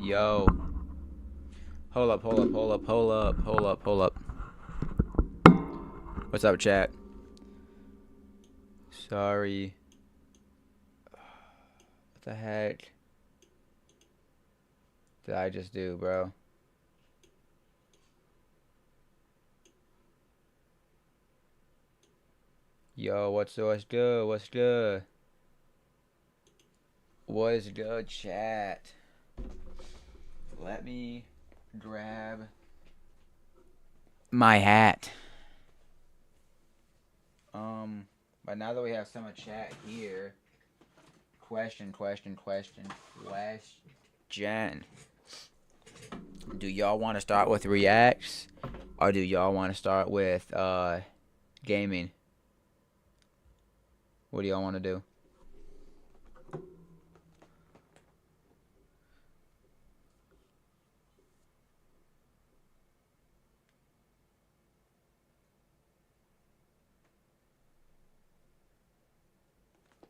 Yo. Hold up, hold up, hold up, hold up, hold up, hold up. What's up, chat? Sorry. What the heck did I just do, bro? Yo, what's good? What's good? What is good, chat? Let me grab my hat. But now that we have some of chat here, question. Do y'all want to start with reacts, or do y'all want to start with gaming? What do y'all want to do?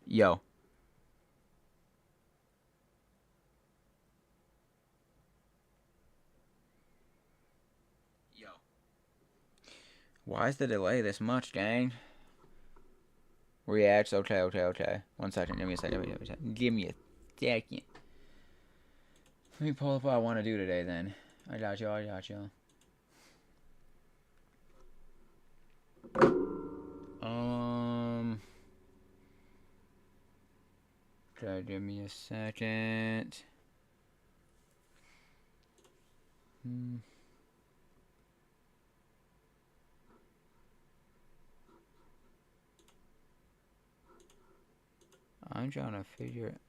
Yo. Why is the delay this much, gang? Reacts, okay. 1 second, give me a second. Give me a second. Let me pull up what I want to do today, then. I got you. Okay, give me a second. I'm trying to figure it.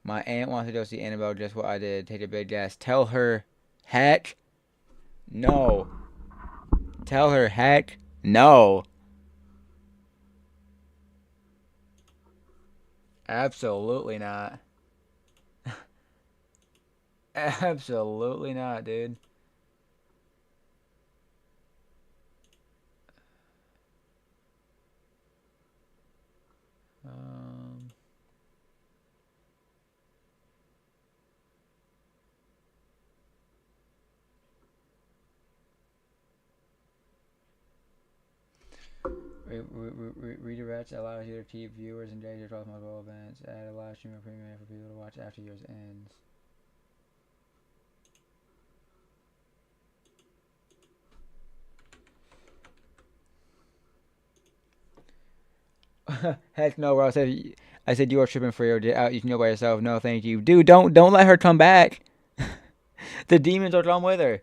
My aunt wants to go see Annabelle, just what I did. Take a big guess. Tell her, heck no. Tell her, heck no. Absolutely not. Absolutely not, dude. Redirects allows you to keep viewers engaged across multiple events. Add a live stream or premium for people to watch after yours ends. Heck no, bro. I said you are tripping for your out. You can go by yourself. No, thank you, dude. Don't let her come back. The demons will come with her.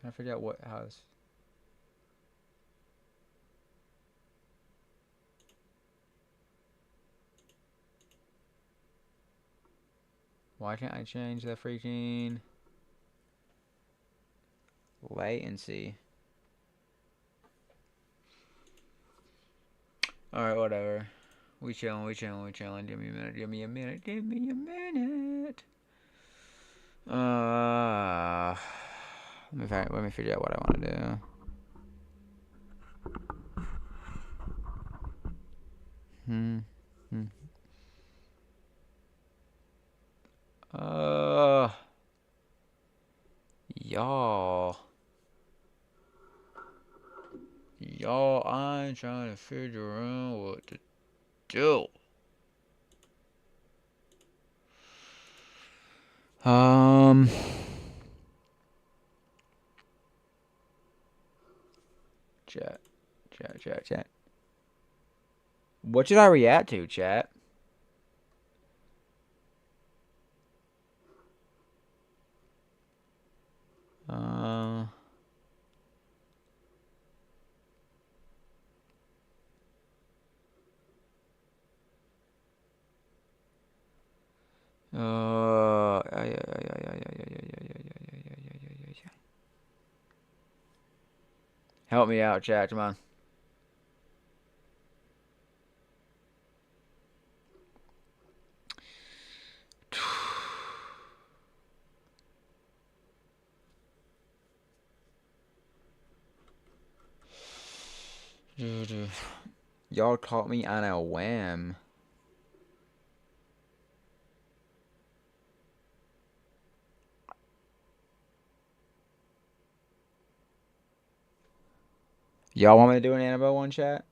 Can I figure out what house? Why can't I change the freaking latency? Alright, whatever. We chilling. Give me a minute. Let me figure out what I want to do. Y'all, I'm trying to figure out what to do. Chat. What should I react to, chat? Help me out, chat. Come on. Y'all caught me on a whim. Y'all want me to do an Annabelle one, chat?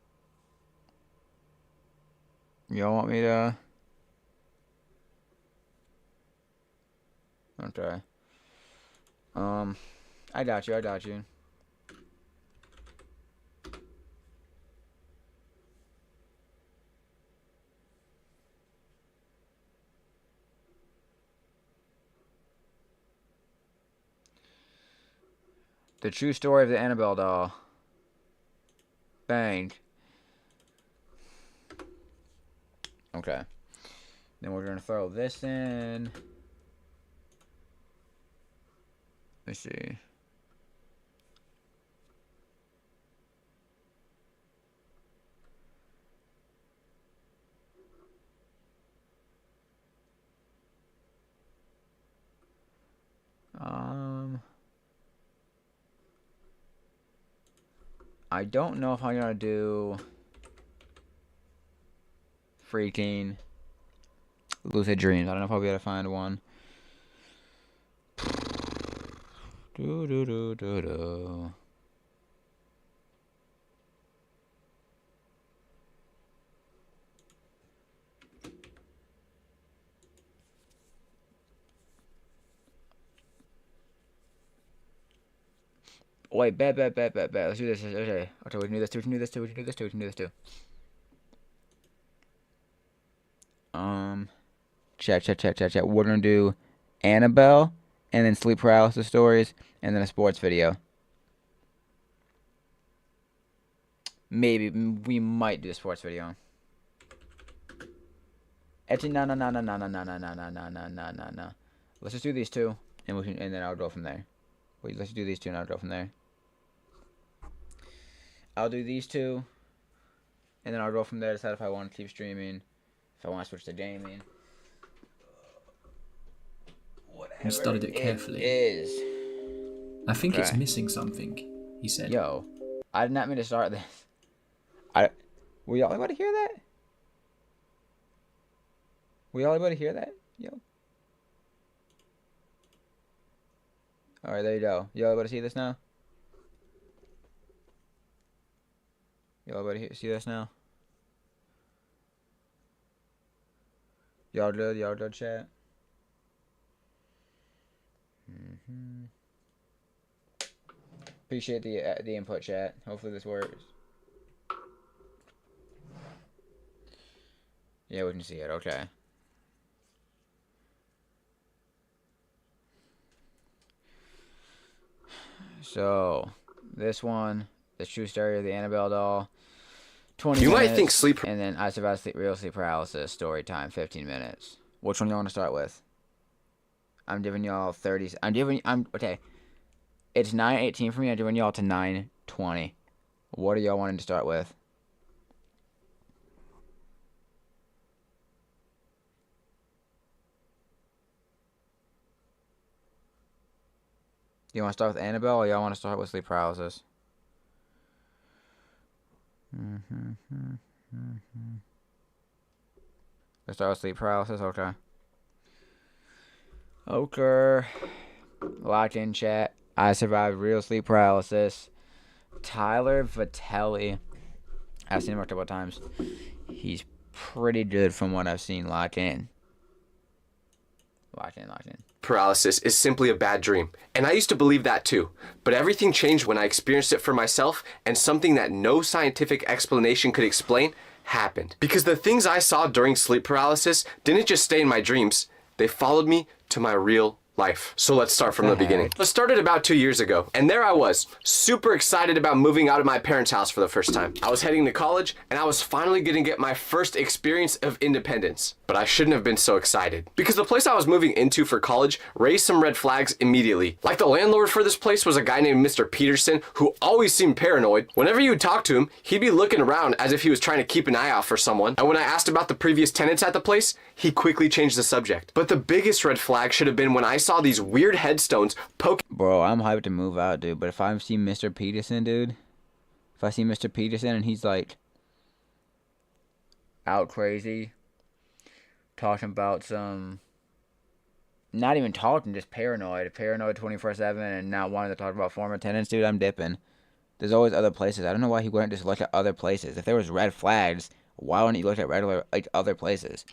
Y'all want me to? Okay. I got you. I got you. The true story of the Annabelle doll. Bang. Okay. Then we're gonna throw this in. Let's see. I don't know if I'm gonna do freaking lucid dreams. I don't know if I'll be able to find one. Do do do do do. Wait, bet. Let's do this. Okay, we can do this too. We can do this too. We can do this too. We can do this too. Check. We're gonna do Annabelle, and then sleep paralysis stories, and then a sports video. Maybe we might do a sports video. Actually, no. Let's just do these two, and and then I'll go from there. Wait, let's do these two, and I'll go from there. I'll do these two, and then I'll go from there. Decide if I want to keep streaming, if I want to switch to gaming. He studied it carefully. I think it's missing something, he said. Yo, I did not mean to start this. Were y'all able to hear that? Were y'all able to hear that? Yo. Alright, there you go. Y'all able to see this now? Y'all able to see this now? Y'all good? Y'all good, chat? Appreciate the input, chat. Hopefully this works. Yeah, we can see it. Okay. So, this one, the true story of the Annabelle doll. 20 minutes. You might think sleep. And then I survived real sleep paralysis. Story time, 15 minutes. Which one do you want to start with? I'm giving y'all 30. Okay. It's 9:18 for me. I'm giving y'all to 9:20. What are y'all wanting to start with? You want to start with Annabelle, or y'all want to start with sleep paralysis? Let's start with sleep paralysis. Okay. Okay. Lock in, chat. I survived real sleep paralysis. Tyler Vitelli. I've seen him a couple of times. He's pretty good from what I've seen. Lock in. Lock in. Paralysis is simply a bad dream. And I used to believe that too. But everything changed when I experienced it for myself, and something that no scientific explanation could explain happened. Because the things I saw during sleep paralysis didn't just stay in my dreams, they followed me to my real life. So let's start from the beginning. It started about 2 years ago, and there I was, super excited about moving out of my parents' house for the first time. I was heading to college, and I was finally gonna get my first experience of independence. But I shouldn't have been so excited, because the place I was moving into for college raised some red flags immediately. Like, the landlord for this place was a guy named Mr. Peterson, who always seemed paranoid. Whenever you would talk to him, he'd be looking around as if he was trying to keep an eye out for someone. And when I asked about the previous tenants at the place, he quickly changed the subject. But the biggest red flag should have been when I saw these weird headstones poking. Bro, I'm hyped to move out, dude. But if I see Mr. Peterson, dude, If I see Mr. Peterson and he's like out crazy, talking about some, not even talking, just paranoid 24/7, and not wanting to talk about former tenants, dude, I'm dipping. There's always other places. I don't know why he wouldn't just look at other places. If there was red flags, why wouldn't he look at other places?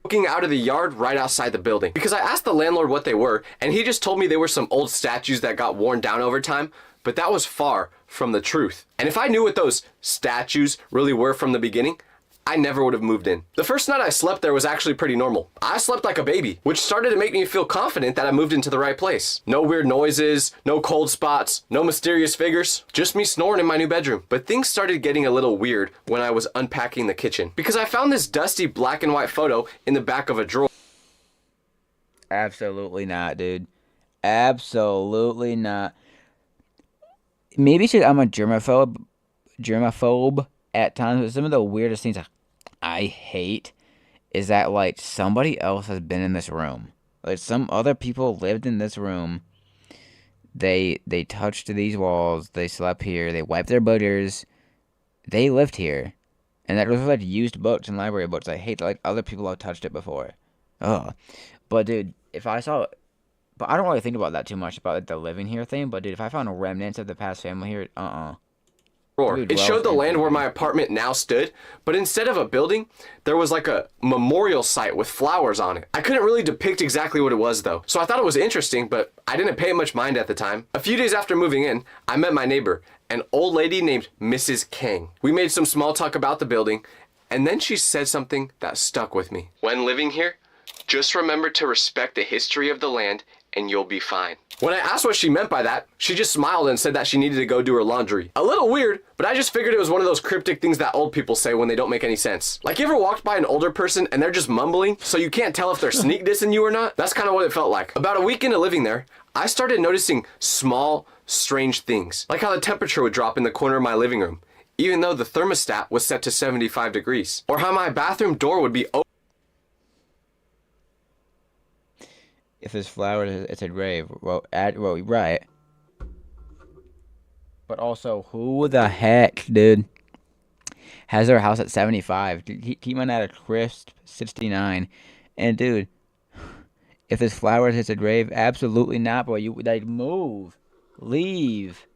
Looking out of the yard right outside the building. Because I asked the landlord what they were, and he just told me they were some old statues that got worn down over time, but that was far from the truth. And if I knew what those statues really were from the beginning, I never would have moved in. The first night I slept there was actually pretty normal. I slept like a baby, which started to make me feel confident that I moved into the right place. No weird noises, no cold spots, no mysterious figures, just me snoring in my new bedroom. But things started getting a little weird when I was unpacking the kitchen, because I found this dusty black and white photo in the back of a drawer. Absolutely not, dude. Absolutely not. Maybe it's 'cause I'm a germaphobe at times, but some of the weirdest things I hate is that, like, somebody else has been in this room. Like, some other people lived in this room. They touched these walls. They slept here. They wiped their boogers. They lived here. And that was like used books and library books. I hate that, like, other people have touched it before. Ugh. But, dude, if I saw... But I don't really think about that too much, about, like, the living here thing. But, dude, if I found remnants of the past family here, It showed the land where my apartment now stood, but instead of a building, there was like a memorial site with flowers on it. I couldn't really depict exactly what it was though, so I thought it was interesting, but I didn't pay much mind at the time. A few days after moving in, I met my neighbor, an old lady named Mrs. King. We made some small talk about the building, and then she said something that stuck with me. When living here, just remember to respect the history of the land and you'll be fine. When I asked what she meant by that, she just smiled and said that she needed to go do her laundry. A little weird, but I just figured it was one of those cryptic things that old people say when they don't make any sense. Like, you ever walked by an older person and they're just mumbling, so you can't tell if they're sneak dissing you or not? That's kind of what it felt like. About a week into living there, I started noticing small, strange things. Like how the temperature would drop in the corner of my living room, even though the thermostat was set to 75 degrees. Or how my bathroom door would be open. If there's flowers, it's a grave. Well, right. But also, who the heck, dude, has their house at 75? He went at a crisp 69. And, dude, if there's flowers, it's a grave. Absolutely not, boy. You, like, move. Leave.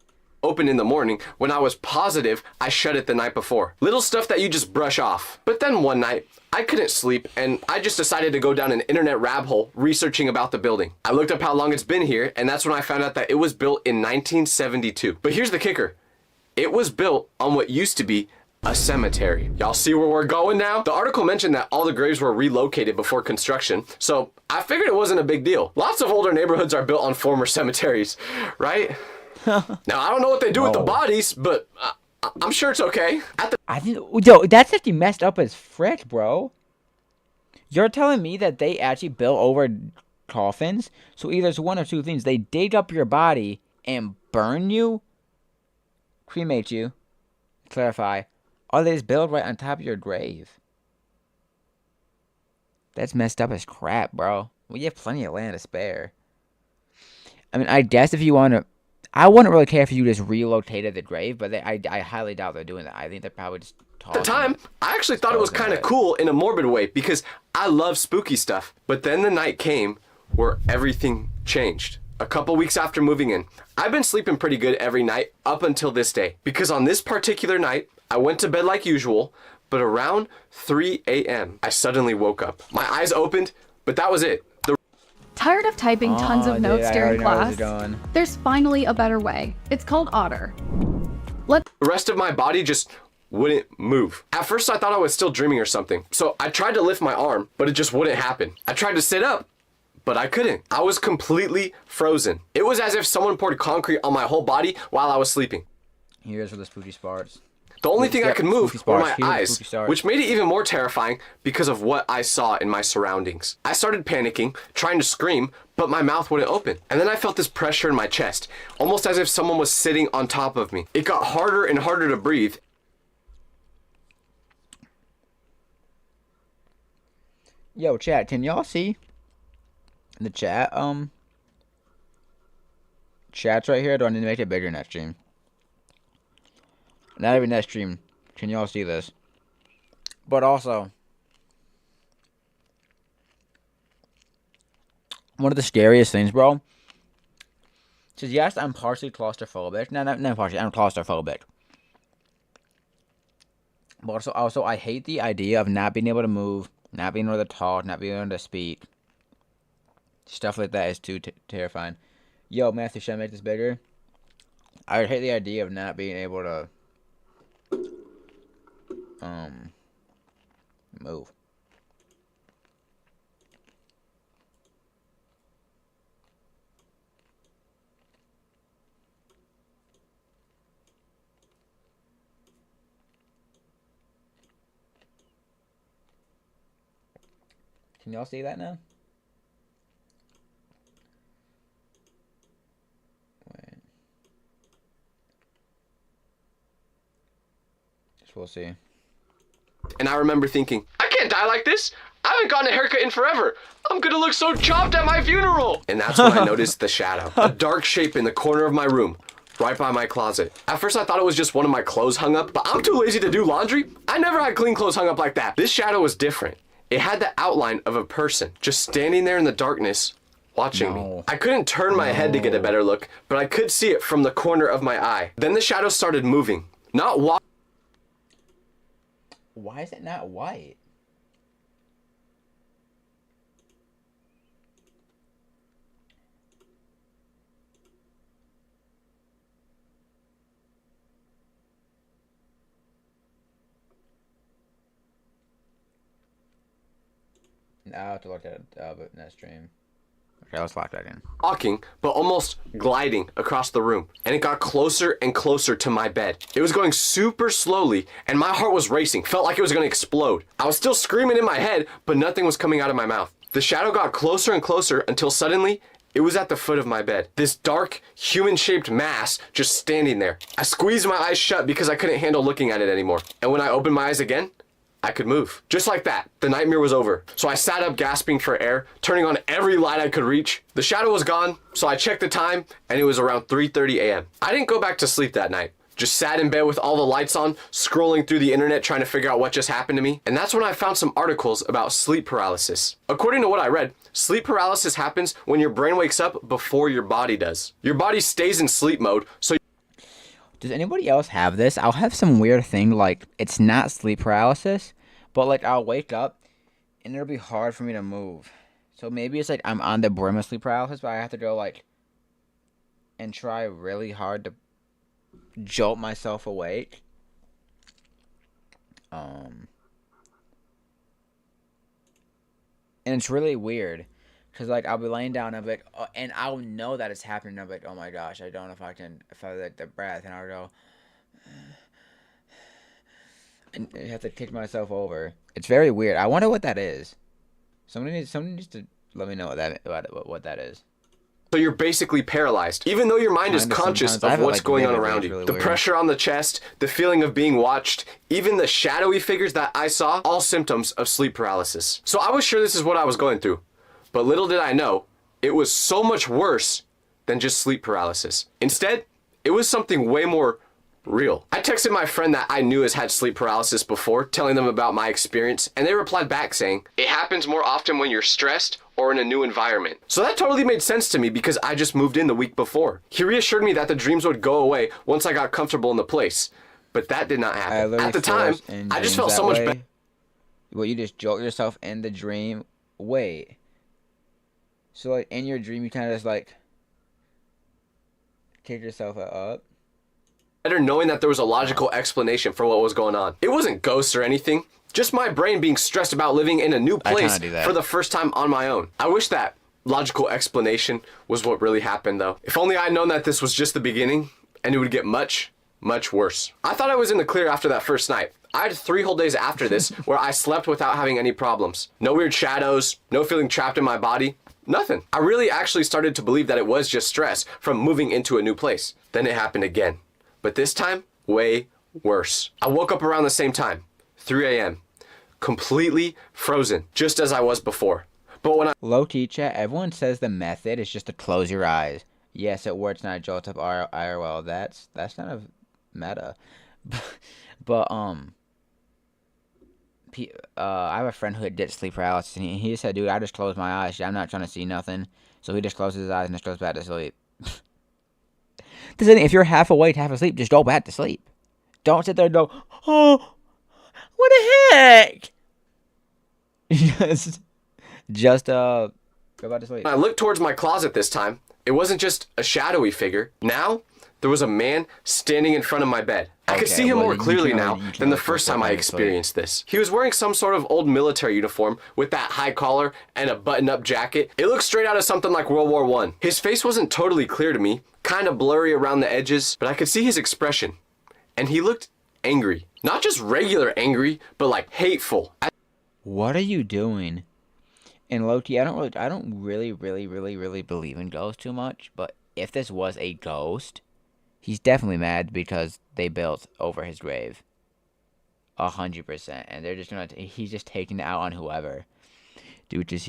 Open in the morning when I was positive I shut it the night before. Little stuff that you just brush off. But then one night, I couldn't sleep and I just decided to go down an internet rabbit hole researching about the building. I looked up how long it's been here, and that's when I found out that it was built in 1972. But here's the kicker. It was built on what used to be a cemetery. Y'all see where we're going now? The article mentioned that all the graves were relocated before construction, so I figured it wasn't a big deal. Lots of older neighborhoods are built on former cemeteries, right? Now, I don't know what they do with the bodies, but I'm sure it's okay. Yo, that's actually messed up as frick, bro. You're telling me that they actually built over coffins? So either it's one or two things. They dig up your body and burn you, cremate you, clarify, or they just build right on top of your grave. That's messed up as crap, bro. Well, you have plenty of land to spare. I mean, I guess if you want to... I wouldn't really care if you just relocated the grave, but I highly doubt they're doing that. I think they're probably just At the time, I actually thought it was kind of cool in a morbid way because I love spooky stuff. But then the night came where everything changed. A couple weeks after moving in, I've been sleeping pretty good every night up until this day. Because on this particular night, I went to bed like usual, but around 3 a.m., I suddenly woke up. My eyes opened, but that was it. Tired of typing tons of notes during class? There's finally a better way. It's called Otter. The rest of my body just wouldn't move. At first I thought I was still dreaming or something, so I tried to lift my arm, but it just wouldn't happen. I tried to sit up, but I couldn't. I was completely frozen. It was as if someone poured concrete on my whole body while I was sleeping. Here's where the spooky starts. The only thing I could move were my eyes, which made it even more terrifying because of what I saw in my surroundings. I started panicking, trying to scream, but my mouth wouldn't open. And then I felt this pressure in my chest, almost as if someone was sitting on top of me. It got harder and harder to breathe. Yo, chat, can y'all see the chat? Chat's right here. Do I need to make it bigger next stream? Not even that stream. Can y'all see this? But also, one of the scariest things, bro. Says yes, I'm partially claustrophobic. No, not partially. I'm claustrophobic. But also, I hate the idea of not being able to move, not being able to talk, not being able to speak. Stuff like that is too terrifying. Yo, Matthew, should I make this bigger? I hate the idea of not being able to move. Can y'all see that now? Wait. Guess we'll see. And I remember thinking, I can't die like this. I haven't gotten a haircut in forever. I'm gonna look so chopped at my funeral. And that's when I noticed the shadow. A dark shape in the corner of my room, right by my closet. At first I thought it was just one of my clothes hung up, but I'm too lazy to do laundry. I never had clean clothes hung up like that. This shadow was different. It had the outline of a person, just standing there in the darkness, watching me. I couldn't turn my head to get a better look, but I could see it from the corner of my eye. Then the shadow started moving, not walking. Why is it not white? I'll have to look at that stream. Okay, let's lock that in. Walking, but almost gliding across the room. And it got closer and closer to my bed. It was going super slowly, and my heart was racing. Felt like it was gonna explode. I was still screaming in my head, but nothing was coming out of my mouth. The shadow got closer and closer until suddenly, it was at the foot of my bed. This dark, human-shaped mass just standing there. I squeezed my eyes shut because I couldn't handle looking at it anymore. And when I opened my eyes again, I could move. Just like that, the nightmare was over. So I sat up gasping for air, turning on every light I could reach. The shadow was gone, so I checked the time, and it was around 3:30 a.m. I didn't go back to sleep that night. Just sat in bed with all the lights on, scrolling through the internet trying to figure out what just happened to me. And that's when I found some articles about sleep paralysis. According to what I read, sleep paralysis happens when your brain wakes up before your body does. Your body stays in sleep mode, so... Does anybody else have this? I'll have some weird thing, like, it's not sleep paralysis, but, like, I'll wake up, and it'll be hard for me to move. So maybe it's, like, I'm on the brim of sleep paralysis, but I have to go, like, and try really hard to jolt myself awake. And it's really weird. Because, like, I'll be laying down, and I'll be like, oh, and I'll know that it's happening, and I'll be like, oh my gosh, I don't know if I like the breath, and I'll go, and I have to kick myself over. It's very weird. I wonder what that is. Somebody needs to let me know what that is. So you're basically paralyzed, even though your mind is conscious of what's going on around you. The pressure on the chest, the feeling of being watched, even the shadowy figures that I saw, all symptoms of sleep paralysis. So I was sure this is what I was going through. But little did I know, it was so much worse than just sleep paralysis. Instead, it was something way more real. I texted my friend that I knew has had sleep paralysis before, telling them about my experience, and they replied back saying, it happens more often when you're stressed or in a new environment. So that totally made sense to me because I just moved in the week before. He reassured me that the dreams would go away once I got comfortable in the place, but that did not happen. At the time, I just felt so much better. Well, you just jolt yourself in the dream. Wait. So, like, in your dream, you kind of just, like, kick yourself up? Better knowing that there was a logical explanation for what was going on. It wasn't ghosts or anything, just my brain being stressed about living in a new place for the first time on my own. I wish that logical explanation was what really happened, though. If only I'd known that this was just the beginning, and it would get much, much worse. I thought I was in the clear after that first night. I had 3 whole days after this where I slept without having any problems. No weird shadows, no feeling trapped in my body. Nothing. I really actually started to believe that it was just stress from moving into a new place. Then it happened again. But this time, way worse. I woke up around the same time, 3 a.m., completely frozen, just as I was before. But when I... Low-key chat, everyone says the method is just to close your eyes. Yes, it works, not jolt up IRL. That's kind of meta. But I have a friend who did sleep paralysis, and he said, "Dude, I just close my eyes. I'm not trying to see nothing." So he just closes his eyes and just goes back to sleep. If you're half awake, half asleep, just go back to sleep. Don't sit there and go, "Oh, what the heck?" just go back to sleep. When I looked towards my closet this time, it wasn't just a shadowy figure. Now, there was a man standing in front of my bed. I could see him more clearly now than the first time I experienced this. He was wearing some sort of old military uniform with that high collar and a button-up jacket. It looked straight out of something like World War I. His face wasn't totally clear to me, kind of blurry around the edges, but I could see his expression. And he looked angry. Not just regular angry, but like hateful. What are you doing? And Loki, I don't really believe in ghosts too much, but if this was a ghost, he's definitely mad because they built over his grave. 100%. And they're just he's just taking it out on whoever. Dude, let's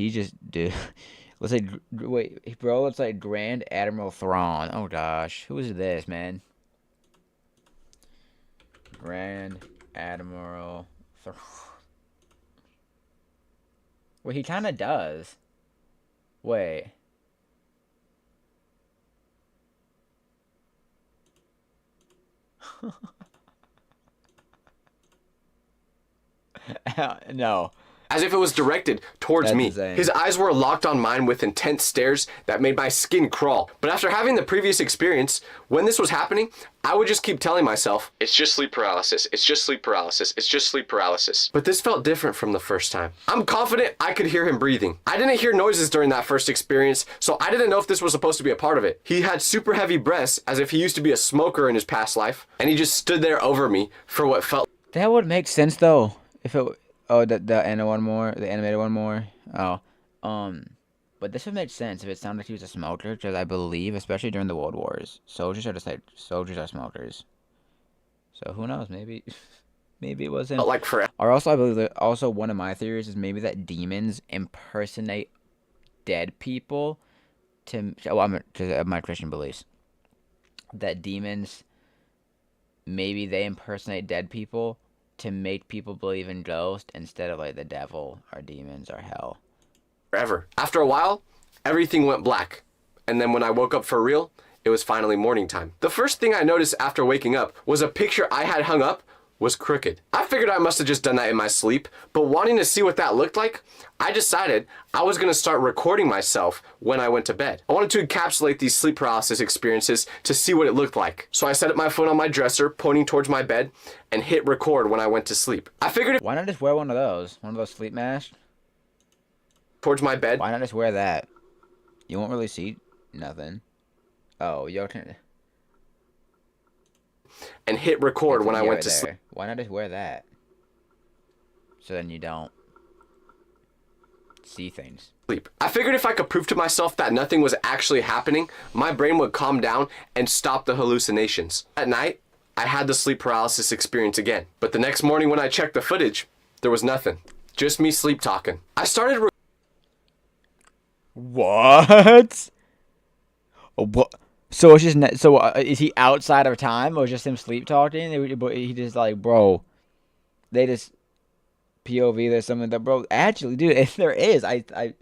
say, wait, bro, it's like Grand Admiral Thrawn. Oh gosh, who is this, man? Grand Admiral Thrawn. Well, he kind of does. Wait. No. As if it was directed towards me. Insane. His eyes were locked on mine with intense stares that made my skin crawl. But after having the previous experience, when this was happening, I would just keep telling myself, it's just sleep paralysis, it's just sleep paralysis, it's just sleep paralysis. But this felt different from the first time. I'm confident I could hear him breathing. I didn't hear noises during that first experience, so I didn't know if this was supposed to be a part of it. He had super heavy breaths, as if he used to be a smoker in his past life, and he just stood there over me for what felt. That would make sense though, if it. Oh, the animated one more. Oh, but this would make sense if it sounded like he was a smoker, because I believe, especially during the World Wars, soldiers are smokers. So who knows? Maybe it wasn't. Like forever. Or also, I believe that also one of my theories is maybe that demons impersonate dead people because of my Christian beliefs. That demons, maybe they impersonate dead people to make people believe in ghosts instead of like the devil or demons or hell. Forever. After a while, everything went black. And then when I woke up for real, it was finally morning time. The first thing I noticed after waking up was a picture I had hung up was crooked. I figured I must have just done that in my sleep, but wanting to see what that looked like, I decided I was going to start recording myself when I went to bed. I wanted to encapsulate these sleep paralysis experiences to see what it looked like. So I set up my phone on my dresser, pointing towards my bed, and hit record when I went to sleep. I figured Why not just wear one of those sleep masks? Towards my bed. Why not just wear that? You won't really see nothing. Oh, you're and hit record when I went to sleep. Why not just wear that? So then you don't see things. I figured if I could prove to myself that nothing was actually happening, my brain would calm down and stop the hallucinations. At night, I had the sleep paralysis experience again. But the next morning when I checked the footage, there was nothing. Just me sleep talking. I started What? What? So it's just is he outside of time or just him sleep talking? He just like, bro, they just POV. There's something that, bro. Actually, dude, if there is, the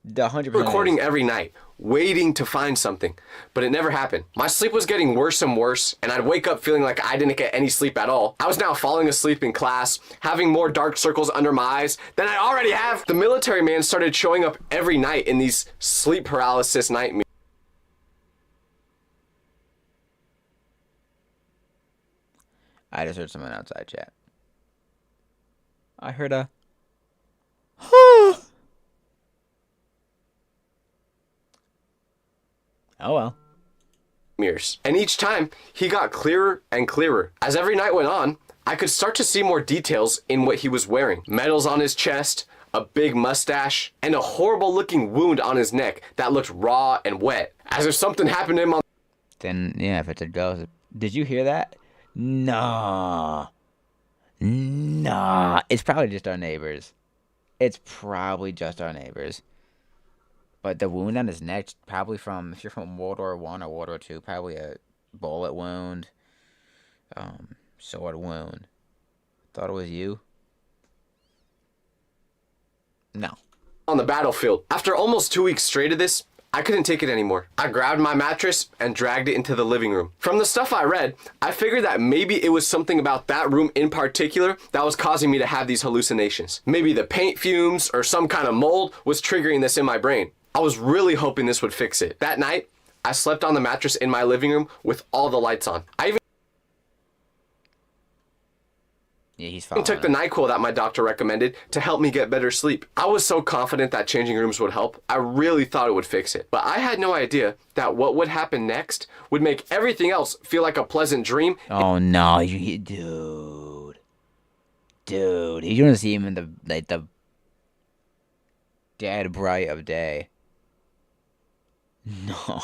100% recording every night, waiting to find something, but it never happened. My sleep was getting worse and worse, and I'd wake up feeling like I didn't get any sleep at all. I was now falling asleep in class, having more dark circles under my eyes than I already have. The military man started showing up every night in these sleep paralysis nightmares. I just heard someone outside chat. I heard a. Oh well. Mirrors. And each time, he got clearer and clearer. As every night went on, I could start to see more details in what he was wearing. Medals on his chest, a big mustache, and a horrible looking wound on his neck that looked raw and wet. As if something happened to him on... Then, yeah, if it's a ghost. Did you hear that? Nah. It's probably just our neighbors. But the wound on his neck, probably from, if you're from World War I or World War II, probably a bullet wound. Sword wound. Thought it was you? No. On the battlefield. After almost 2 weeks straight of this, I couldn't take it anymore. I grabbed my mattress and dragged it into the living room. From the stuff I read, I figured that maybe it was something about that room in particular that was causing me to have these hallucinations. Maybe the paint fumes or some kind of mold was triggering this in my brain. I was really hoping this would fix it. That night, I slept on the mattress in my living room with all the lights on. I even Yeah, he's following took the NyQuil that my doctor recommended to help me get better sleep. I was so confident that changing rooms would help. I really thought it would fix it. But I had no idea that what would happen next would make everything else feel like a pleasant dream. Oh no, dude. Dude, he's gonna see him in the dead bright of day. No.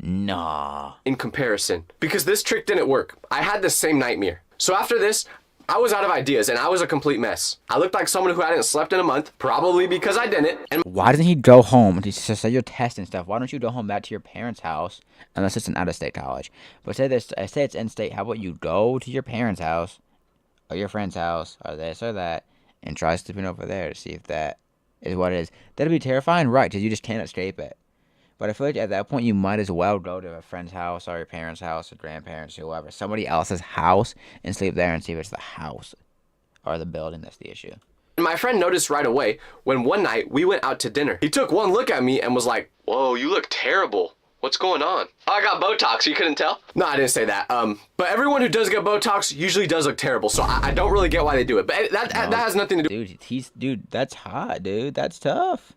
Nah. In comparison. Because this trick didn't work. I had the same nightmare. So after this, I was out of ideas and I was a complete mess. I looked like someone who hadn't slept in a month, probably because I didn't. And why doesn't he go home to say your test and stuff? Why don't you go home back to your parents' house? Unless it's an out-of-state college. But say it's in-state. How about you go to your parents' house or your friend's house or this or that and try sleeping over there to see if that is what it is. That'd be terrifying, right? Because you just can't escape it. But I feel like at that point you might as well go to a friend's house or your parents' house or grandparents, whoever, somebody else's house and sleep there and see if it's the house or the building that's the issue. my friend noticed right away when one night we went out to dinner. He took one look at me and was like, "Whoa, you look terrible. What's going on?" "Oh, I got Botox, you couldn't tell?" No, I didn't say that. But everyone who does get Botox usually does look terrible, so I don't really get why they do it. But that has nothing to do Dude, that's hot, dude. That's tough.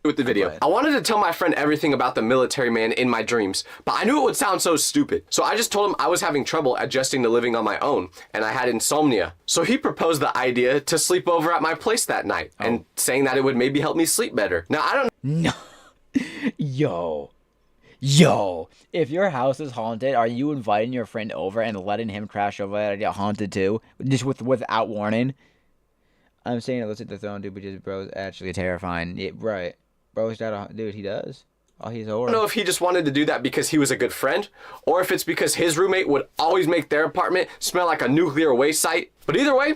with the video. I wanted to tell my friend everything about the military man in my dreams, but I knew it would sound so stupid. So I just told him I was having trouble adjusting to living on my own, and I had insomnia. So he proposed the idea to sleep over at my place that night, and saying that it would maybe help me sleep better. Now, I don't No. Yo, if your house is haunted, are you inviting your friend over and letting him crash over it and get haunted too? Just without warning? I'm saying it looks like the throne, dude, but just bro's actually terrifying. Yeah, right. Bro's got a dude, he does. Oh, he's horrible. I don't know if he just wanted to do that because he was a good friend, or if it's because his roommate would always make their apartment smell like a nuclear waste site. But either way,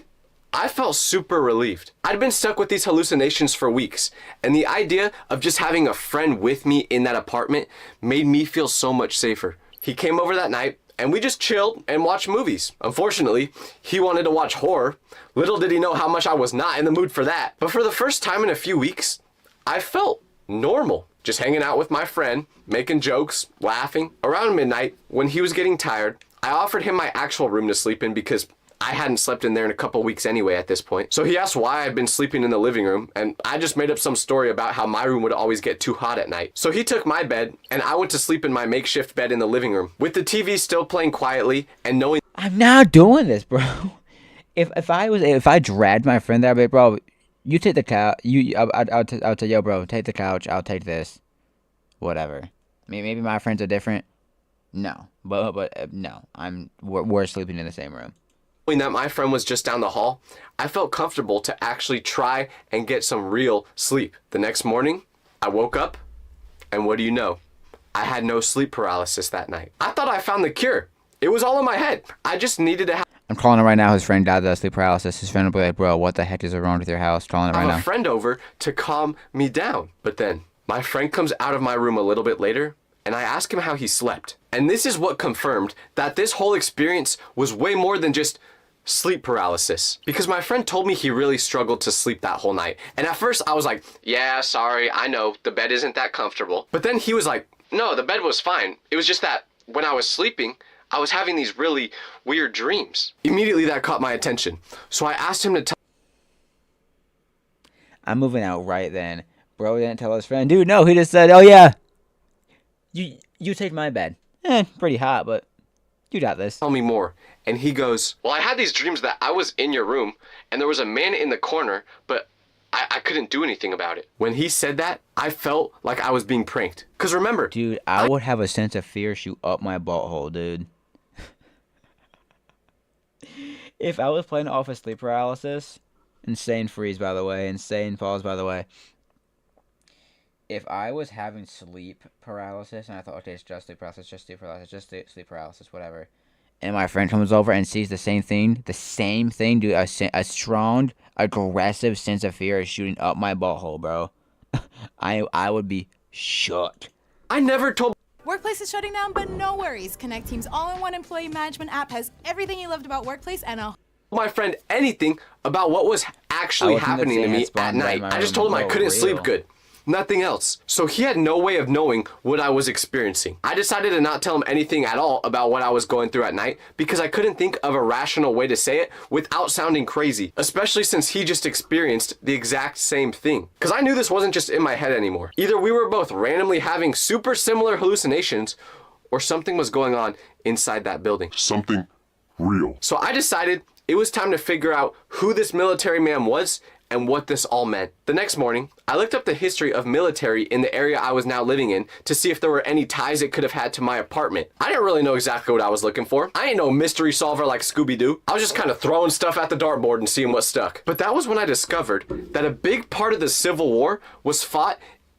I felt super relieved. I'd been stuck with these hallucinations for weeks, and the idea of just having a friend with me in that apartment made me feel so much safer. He came over that night, and we just chilled and watched movies. Unfortunately, he wanted to watch horror. Little did he know how much I was not in the mood for that. But for the first time in a few weeks, I felt normal. Just hanging out with my friend, making jokes, laughing. Around midnight, when he was getting tired, I offered him my actual room to sleep in because I hadn't slept in there in a couple weeks anyway at this point. So he asked why I'd been sleeping in the living room, and I just made up some story about how my room would always get too hot at night. So he took my bed, and I went to sleep in my makeshift bed in the living room, with the TV still playing quietly, and knowing I'm not doing this, bro. If I dragged my friend there, I'd be like, bro, you take the couch. I'll tell yo, bro, take the couch. I'll take this. Whatever. Maybe my friends are different. No, but no. We're sleeping in the same room. that my friend was just down the hall, I felt comfortable to actually try and get some real sleep. The next morning, I woke up, and what do you know? I had no sleep paralysis that night. I thought I found the cure. It was all in my head. I just needed to have I'm calling it right now. His friend died of sleep paralysis. His friend will be like, bro, what the heck is wrong with your house? Calling it right now. a friend over to calm me down. But then, my friend comes out of my room a little bit later, and I ask him how he slept. And this is what confirmed that this whole experience was way more than just sleep paralysis. Because my friend told me he really struggled to sleep that whole night. And at first I was like, yeah, sorry, I know, the bed isn't that comfortable. But then he was like, no, the bed was fine. It was just that when I was sleeping, I was having these really weird dreams. Immediately that caught my attention. So I asked him to tell I'm moving out right then. Bro didn't tell his friend. Dude, no, he just said, oh yeah, you take my bed. Pretty hot, but you got this. Tell me more. And he goes, well, I had these dreams that I was in your room and there was a man in the corner, but I couldn't do anything about it. When he said that, I felt like I was being pranked. Because remember, dude, I would have a sense of fear shoot up my butthole, dude. If I was playing off of sleep paralysis, insane freeze, by the way, insane pause, by the way. If I was having sleep paralysis and I thought, okay, it's just sleep paralysis, just sleep paralysis, just sleep paralysis, whatever, and my friend comes over and sees the same thing, dude, a strong, aggressive sense of fear is shooting up my butthole, bro. I would be shook. I never told Workplace is shutting down, but no worries. Connect Team's all-in-one employee management app has everything you loved about Workplace and a my friend anything about what was actually happening to me at night. I just told him I couldn't sleep good. Nothing else. So he had no way of knowing what I was experiencing. I decided to not tell him anything at all about what I was going through at night because I couldn't think of a rational way to say it without sounding crazy, especially since he just experienced the exact same thing. Because I knew this wasn't just in my head anymore. Either we were both randomly having super similar hallucinations or something was going on inside that building. Something real. So I decided it was time to figure out who this military man was and what this all meant. The next morning, I looked up the history of military in the area I was now living in to see if there were any ties it could have had to my apartment. I didn't really know exactly what I was looking for. I ain't no mystery solver like Scooby-Doo. I was just kind of throwing stuff at the dartboard and seeing what stuck. But that was when I discovered that a big part of the Civil War was fought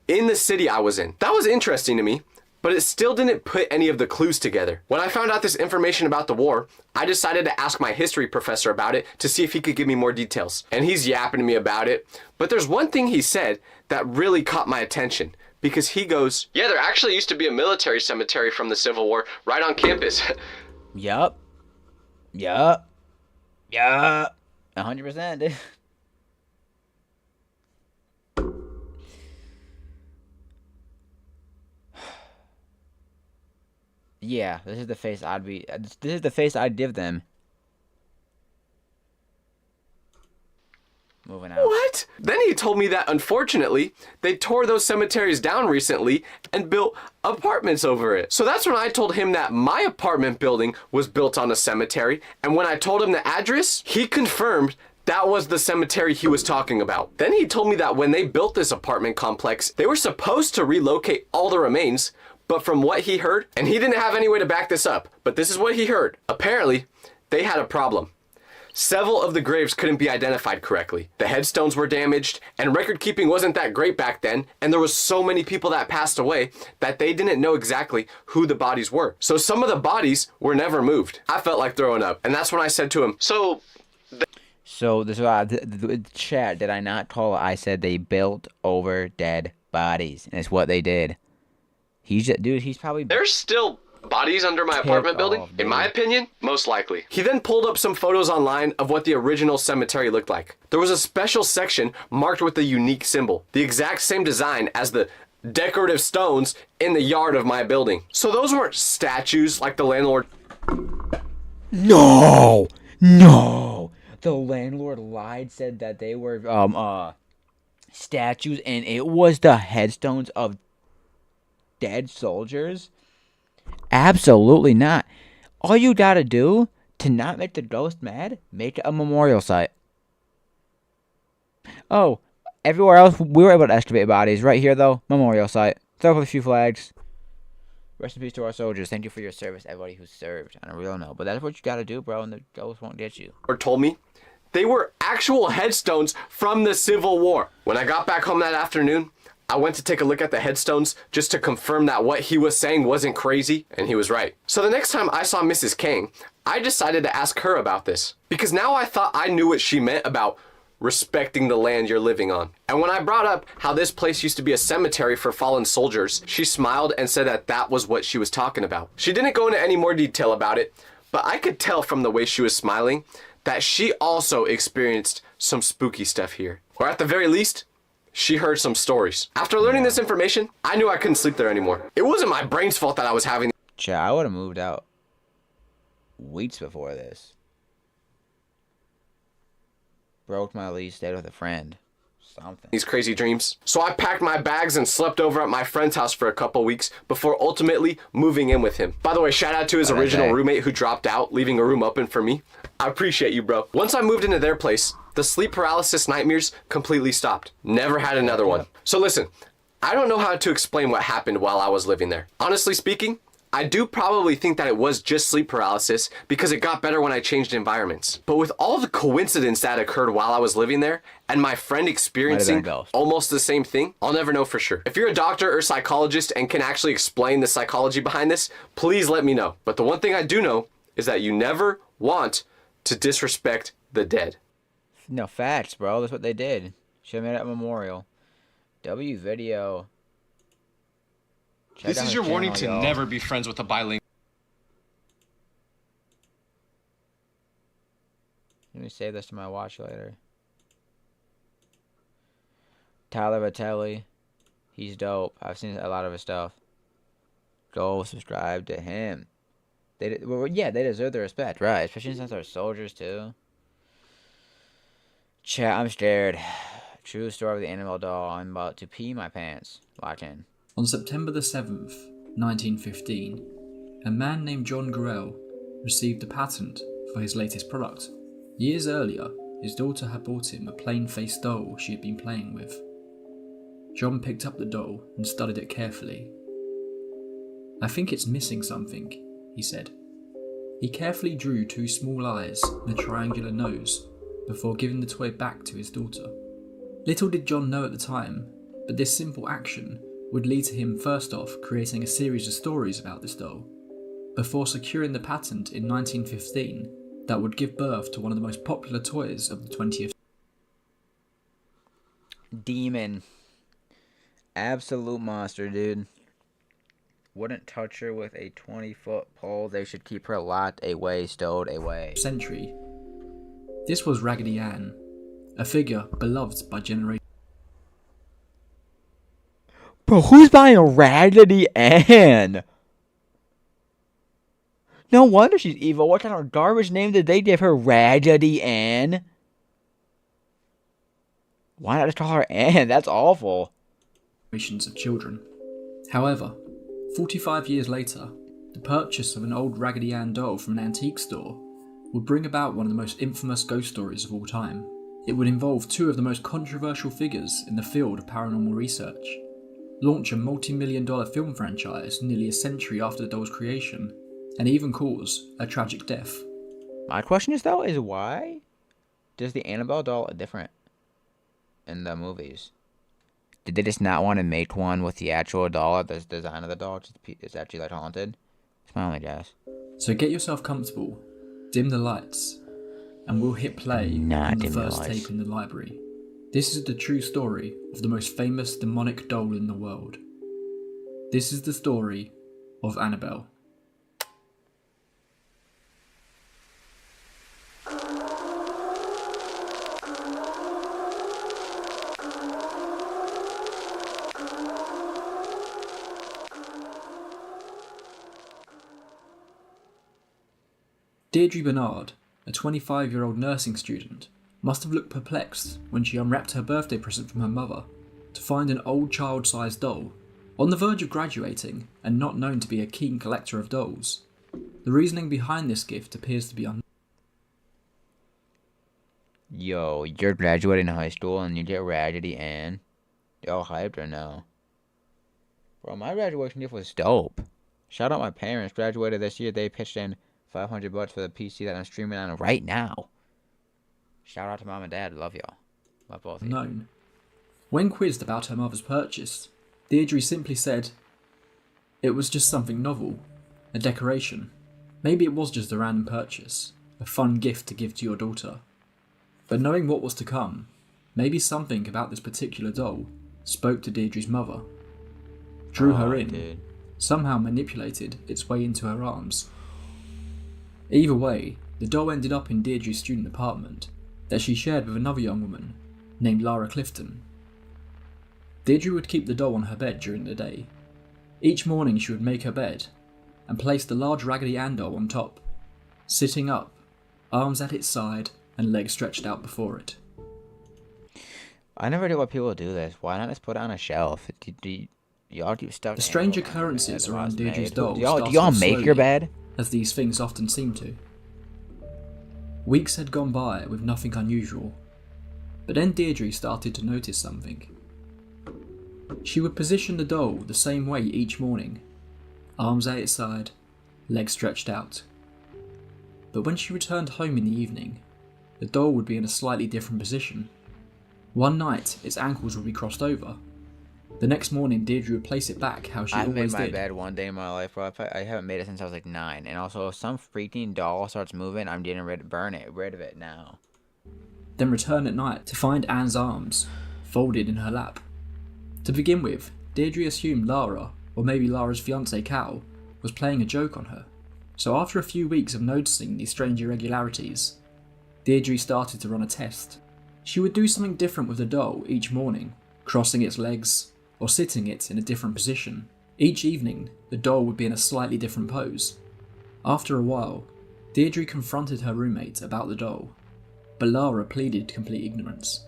in the city I was in. That was interesting to me, but it still didn't put any of the clues together. When I found out this information about the war, I decided to ask my history professor about it to see if he could give me more details. And he's yapping to me about it. But there's one thing he said that really caught my attention. Because he goes, yeah, there actually used to be a military cemetery from the Civil War right on campus. Yup. 100%, dude. Yeah, this is the face I'd give them. Moving out. What? Then he told me that unfortunately, they tore those cemeteries down recently and built apartments over it. So that's when I told him that my apartment building was built on a cemetery. And when I told him the address, he confirmed that was the cemetery he was talking about. Then he told me that when they built this apartment complex, they were supposed to relocate all the remains. But from what he heard, and he didn't have any way to back this up, but this is what he heard. Apparently, they had a problem. Several of the graves couldn't be identified correctly. The headstones were damaged, and record keeping wasn't that great back then, and there was so many people that passed away that they didn't know exactly who the bodies were. So some of the bodies were never moved. I felt like throwing up, and that's when I said to him, So this is why the chat, did I not call it? I said they built over dead bodies, and it's what they did. He's probably... There's still bodies under my apartment building? In my opinion, most likely. He then pulled up some photos online of what the original cemetery looked like. There was a special section marked with a unique symbol, the exact same design as the decorative stones in the yard of my building. So those weren't statues like the landlord... No! The landlord lied, said that they were statues, and it was the headstones of dead soldiers? Absolutely not. All you gotta do to not make the ghost mad, make it a memorial site. Oh, everywhere else we were able to excavate bodies. Right here though, memorial site. Throw up a few flags. Rest in peace to our soldiers. Thank you for your service, everybody who served on a real note. But that's what you gotta do, bro, and the ghost won't get you. Or told me they were actual headstones from the Civil War. When I got back home that afternoon, I went to take a look at the headstones just to confirm that what he was saying wasn't crazy, and he was right. So the next time I saw Mrs. Kang, I decided to ask her about this, because now I thought I knew what she meant about respecting the land you're living on. And when I brought up how this place used to be a cemetery for fallen soldiers, she smiled and said that that was what she was talking about. She didn't go into any more detail about it, but I could tell from the way she was smiling that she also experienced some spooky stuff here. Or at the very least, she heard some stories. After learning this information, I knew I couldn't sleep there anymore. It wasn't my brain's fault that I was having... I would have moved out weeks before this. Broke my lease, stayed with a friend. Something. These crazy dreams. So I packed my bags and slept over at my friend's house for a couple weeks before ultimately moving in with him. By the way, shout out to his original roommate who dropped out, leaving a room open for me. I appreciate you, bro. Once I moved into their place, the sleep paralysis nightmares completely stopped. Never had another one. So listen, I don't know how to explain what happened while I was living there. Honestly speaking, I do probably think that it was just sleep paralysis because it got better when I changed environments. But with all the coincidence that occurred while I was living there and my friend experiencing almost the same thing, I'll never know for sure. If you're a doctor or psychologist and can actually explain the psychology behind this, please let me know. But the one thing I do know is that you never want to disrespect the dead. No, facts, bro. That's what they did. Should have made it a memorial. W video. This is your warning to never be friends with a bilingual. Let me save this to my watch later. Tyler Vitelli. He's dope. I've seen a lot of his stuff. Go subscribe to him. They deserve the respect, right? Especially since they're soldiers too. Chat, I'm scared. True story of the Annabelle doll. I'm about to pee my pants. Watch in. On September the 7th, 1915, a man named John Gorell received a patent for his latest product. Years earlier, his daughter had bought him a plain-faced doll she had been playing with. John picked up the doll and studied it carefully. "I think it's missing something," he said. He carefully drew 2 small eyes and a triangular nose before giving the toy back to his daughter. Little did John know at the time, but this simple action would lead to him first off creating a series of stories about this doll, before securing the patent in 1915 that would give birth to one of the most popular toys of the 20th. Demon. Absolute monster, dude. Wouldn't touch her with a 20-foot pole. They should keep her locked away, stowed away. Century. This was Raggedy Ann, a figure beloved by generations. Bro, who's buying a Raggedy Ann? No wonder she's evil. What kind of garbage name did they give her? Raggedy Ann? Why not just call her Ann? That's awful. Of children. However, 45 years later, the purchase of an old Raggedy Ann doll from an antique store would bring about one of the most infamous ghost stories of all time. It would involve 2 of the most controversial figures in the field of paranormal research, launch a multi-million-dollar film franchise nearly a century after the doll's creation, and even cause a tragic death. My question is why does the Annabelle doll different in the movies? Did they just not want to make one with the actual doll, the design of the doll? It's actually like haunted? It's my only guess. So get yourself comfortable, dim the lights, and we'll hit play on the first tape in the library. This is the true story of the most famous demonic doll in the world. This is the story of Annabelle. Deirdre Bernard, a 25-year-old nursing student, must have looked perplexed when she unwrapped her birthday present from her mother to find an old child-sized doll, on the verge of graduating and not known to be a keen collector of dolls. The reasoning behind this gift appears to be unknown. Yo, you're graduating high school and you get Raggedy Ann? Y'all hyped or no? Bro, my graduation gift was dope. Shout out my parents. Graduated this year. They pitched in $500 for the PC that I'm streaming on right now. Shout out to mom and dad. Love y'all. Love both of you. Known. When quizzed about her mother's purchase, Deirdre simply said, "It was just something novel, a decoration. Maybe it was just a random purchase, a fun gift to give to your daughter." But knowing what was to come, maybe something about this particular doll spoke to Deirdre's mother, drew her in, somehow manipulated its way into her arms. Either way, the doll ended up in Deirdre's student apartment that she shared with another young woman named Lara Clifton. Deirdre would keep the doll on her bed during the day. Each morning she would make her bed and place the large Raggedy Ann doll on top, sitting up, arms at its side and legs stretched out before it. I never get why people do this. Why not just put it on a shelf? Y'all keep stuff. The strange occurrences around Deirdre's doll do y'all make your bed? As these things often seem to. Weeks had gone by with nothing unusual, but then Deirdre started to notice something. She would position the doll the same way each morning, arms at its side, legs stretched out. But when she returned home in the evening, the doll would be in a slightly different position. One night, its ankles would be crossed over, The next morning, Deirdre would place it back how she I've made always my did. bed one day in my life, bro. I haven't made it since I was like 9. And also, if some freaking doll starts moving, I'm getting rid of it now. Then return at night to find Anne's arms folded in her lap. To begin with, Deirdre assumed Lara, or maybe Lara's fiance Cal, was playing a joke on her. So after a few weeks of noticing these strange irregularities, Deirdre started to run a test. She would do something different with the doll each morning, crossing its legs, or sitting it in a different position. Each evening, the doll would be in a slightly different pose. After a while, Deirdre confronted her roommate about the doll, but Lara pleaded complete ignorance.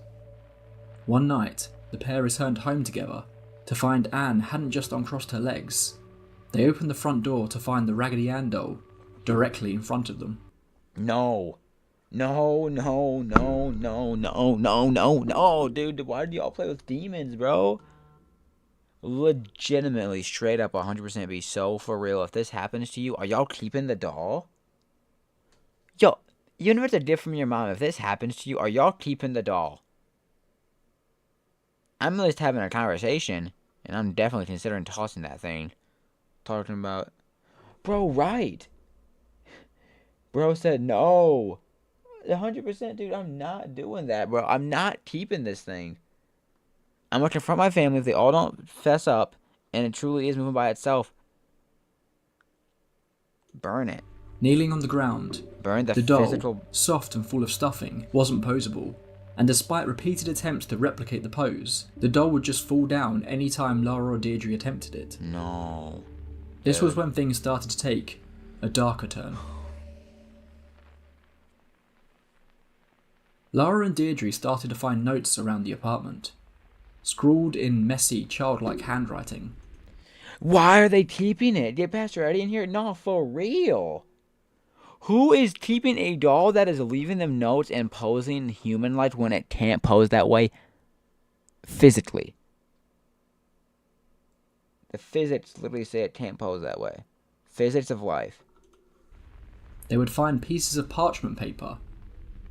One night, the pair returned home together to find Anne hadn't just uncrossed her legs. They opened the front door to find the Raggedy Ann doll directly in front of them. No, dude, why do y'all play with demons, bro? Legitimately, straight up, 100% be so for real. If this happens to you, are y'all keeping the doll? Yo, even if it's a gift from your mom, if this happens to you, are y'all keeping the doll? I'm at least having a conversation, and I'm definitely considering tossing that thing. Talking about, bro, right? Bro said no. 100%, dude, I'm not doing that, bro. I'm not keeping this thing. I'm going to confront my family if they all don't fess up, and it truly is moving by itself. Burn it. Kneeling on the ground, Burn the doll, physical... soft and full of stuffing, wasn't poseable, and despite repeated attempts to replicate the pose, the doll would just fall down any time Lara or Deirdre attempted it. No. This was when things started to take a darker turn. Lara and Deirdre started to find notes around the apartment, scrawled in messy, childlike handwriting. Why are they keeping it? Get Pastor Eddie in here? No, for real. Who is keeping a doll that is leaving them notes and posing human-like when it can't pose that way physically? The physics literally say it can't pose that way. Physics of life. They would find pieces of parchment paper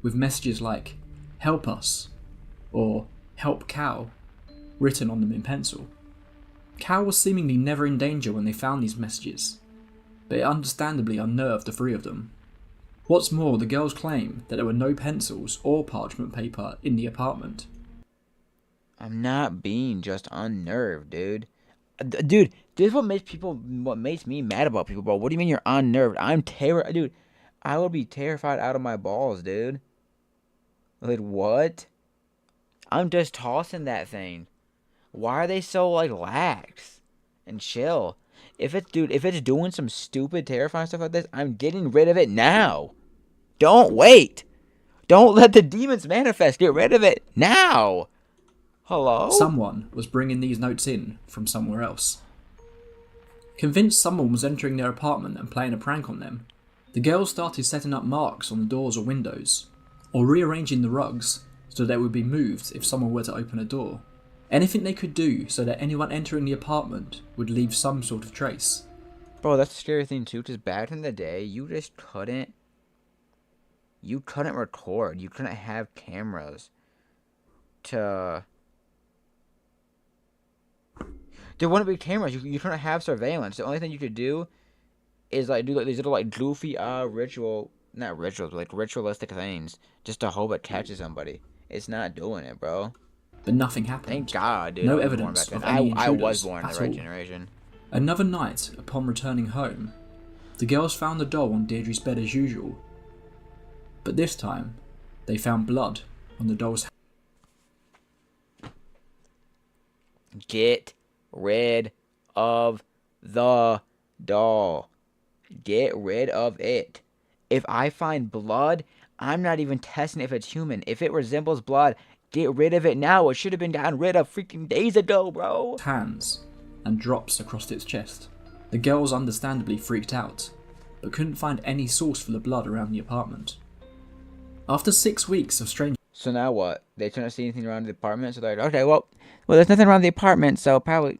with messages like, "Help us," or "Help Cal," written on them in pencil. Cal was seemingly never in danger when they found these messages, but it understandably unnerved the three of them. What's more, the girls claim that there were no pencils or parchment paper in the apartment. I'm not being just unnerved, dude. Dude, this is what makes me mad about people, bro. What do you mean you're unnerved? I'm terrified, dude. I would be terrified out of my balls, dude. Like, what? I'm just tossing that thing. Why are they so, like, lax and chill? If it's doing some stupid, terrifying stuff like this, I'm getting rid of it now. Don't wait. Don't let the demons manifest. Get rid of it now. Hello? Someone was bringing these notes in from somewhere else. Convinced someone was entering their apartment and playing a prank on them, the girls started setting up marks on the doors or windows, or rearranging the rugs so they would be moved if someone were to open a door. Anything they could do so that anyone entering the apartment would leave some sort of trace. Bro, that's the scary thing too, because back in the day, you just couldn't record. You couldn't have cameras to... There wouldn't be cameras. You couldn't have surveillance. The only thing you could do is like do like these little like goofy not rituals, but like ritualistic things just to hope it catches somebody. It's not doing it, bro. But nothing happened. Thank God, dude. No evidence of any intruders I was born in the at right all. generation. Another night, upon returning home, the girls found the doll on Deirdre's bed as usual. But this time, they found blood on the doll's hand. Get rid of the doll. Get rid of it. If I find blood, I'm not even testing if it's human. If it resembles blood, get rid of it now. It should have been gotten rid of freaking days ago, bro. Hands and drops across its chest. The girls understandably freaked out, but couldn't find any source for the blood around the apartment. After 6 weeks of strange... So now what? They couldn't see anything around the apartment, so they're like, okay, well, there's nothing around the apartment, so probably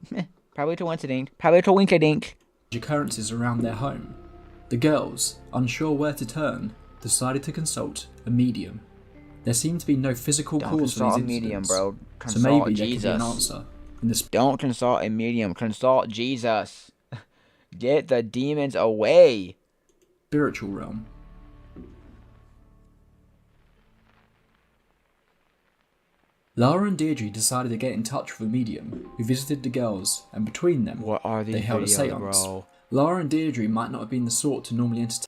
coincidence. Probably coinkadink. Occurrences around their home. The girls, unsure where to turn, decided to consult a medium. There seemed to be no physical cause for these incidents, medium, bro. so maybe there could be an answer. in the Don't consult a medium. Consult Jesus. Get the demons away. spiritual realm. Lara and Deirdre decided to get in touch with a medium who visited the girls, and between them, What are these they held a videos, seance. bro? Lara and Deirdre might not have been the sort to normally entertain.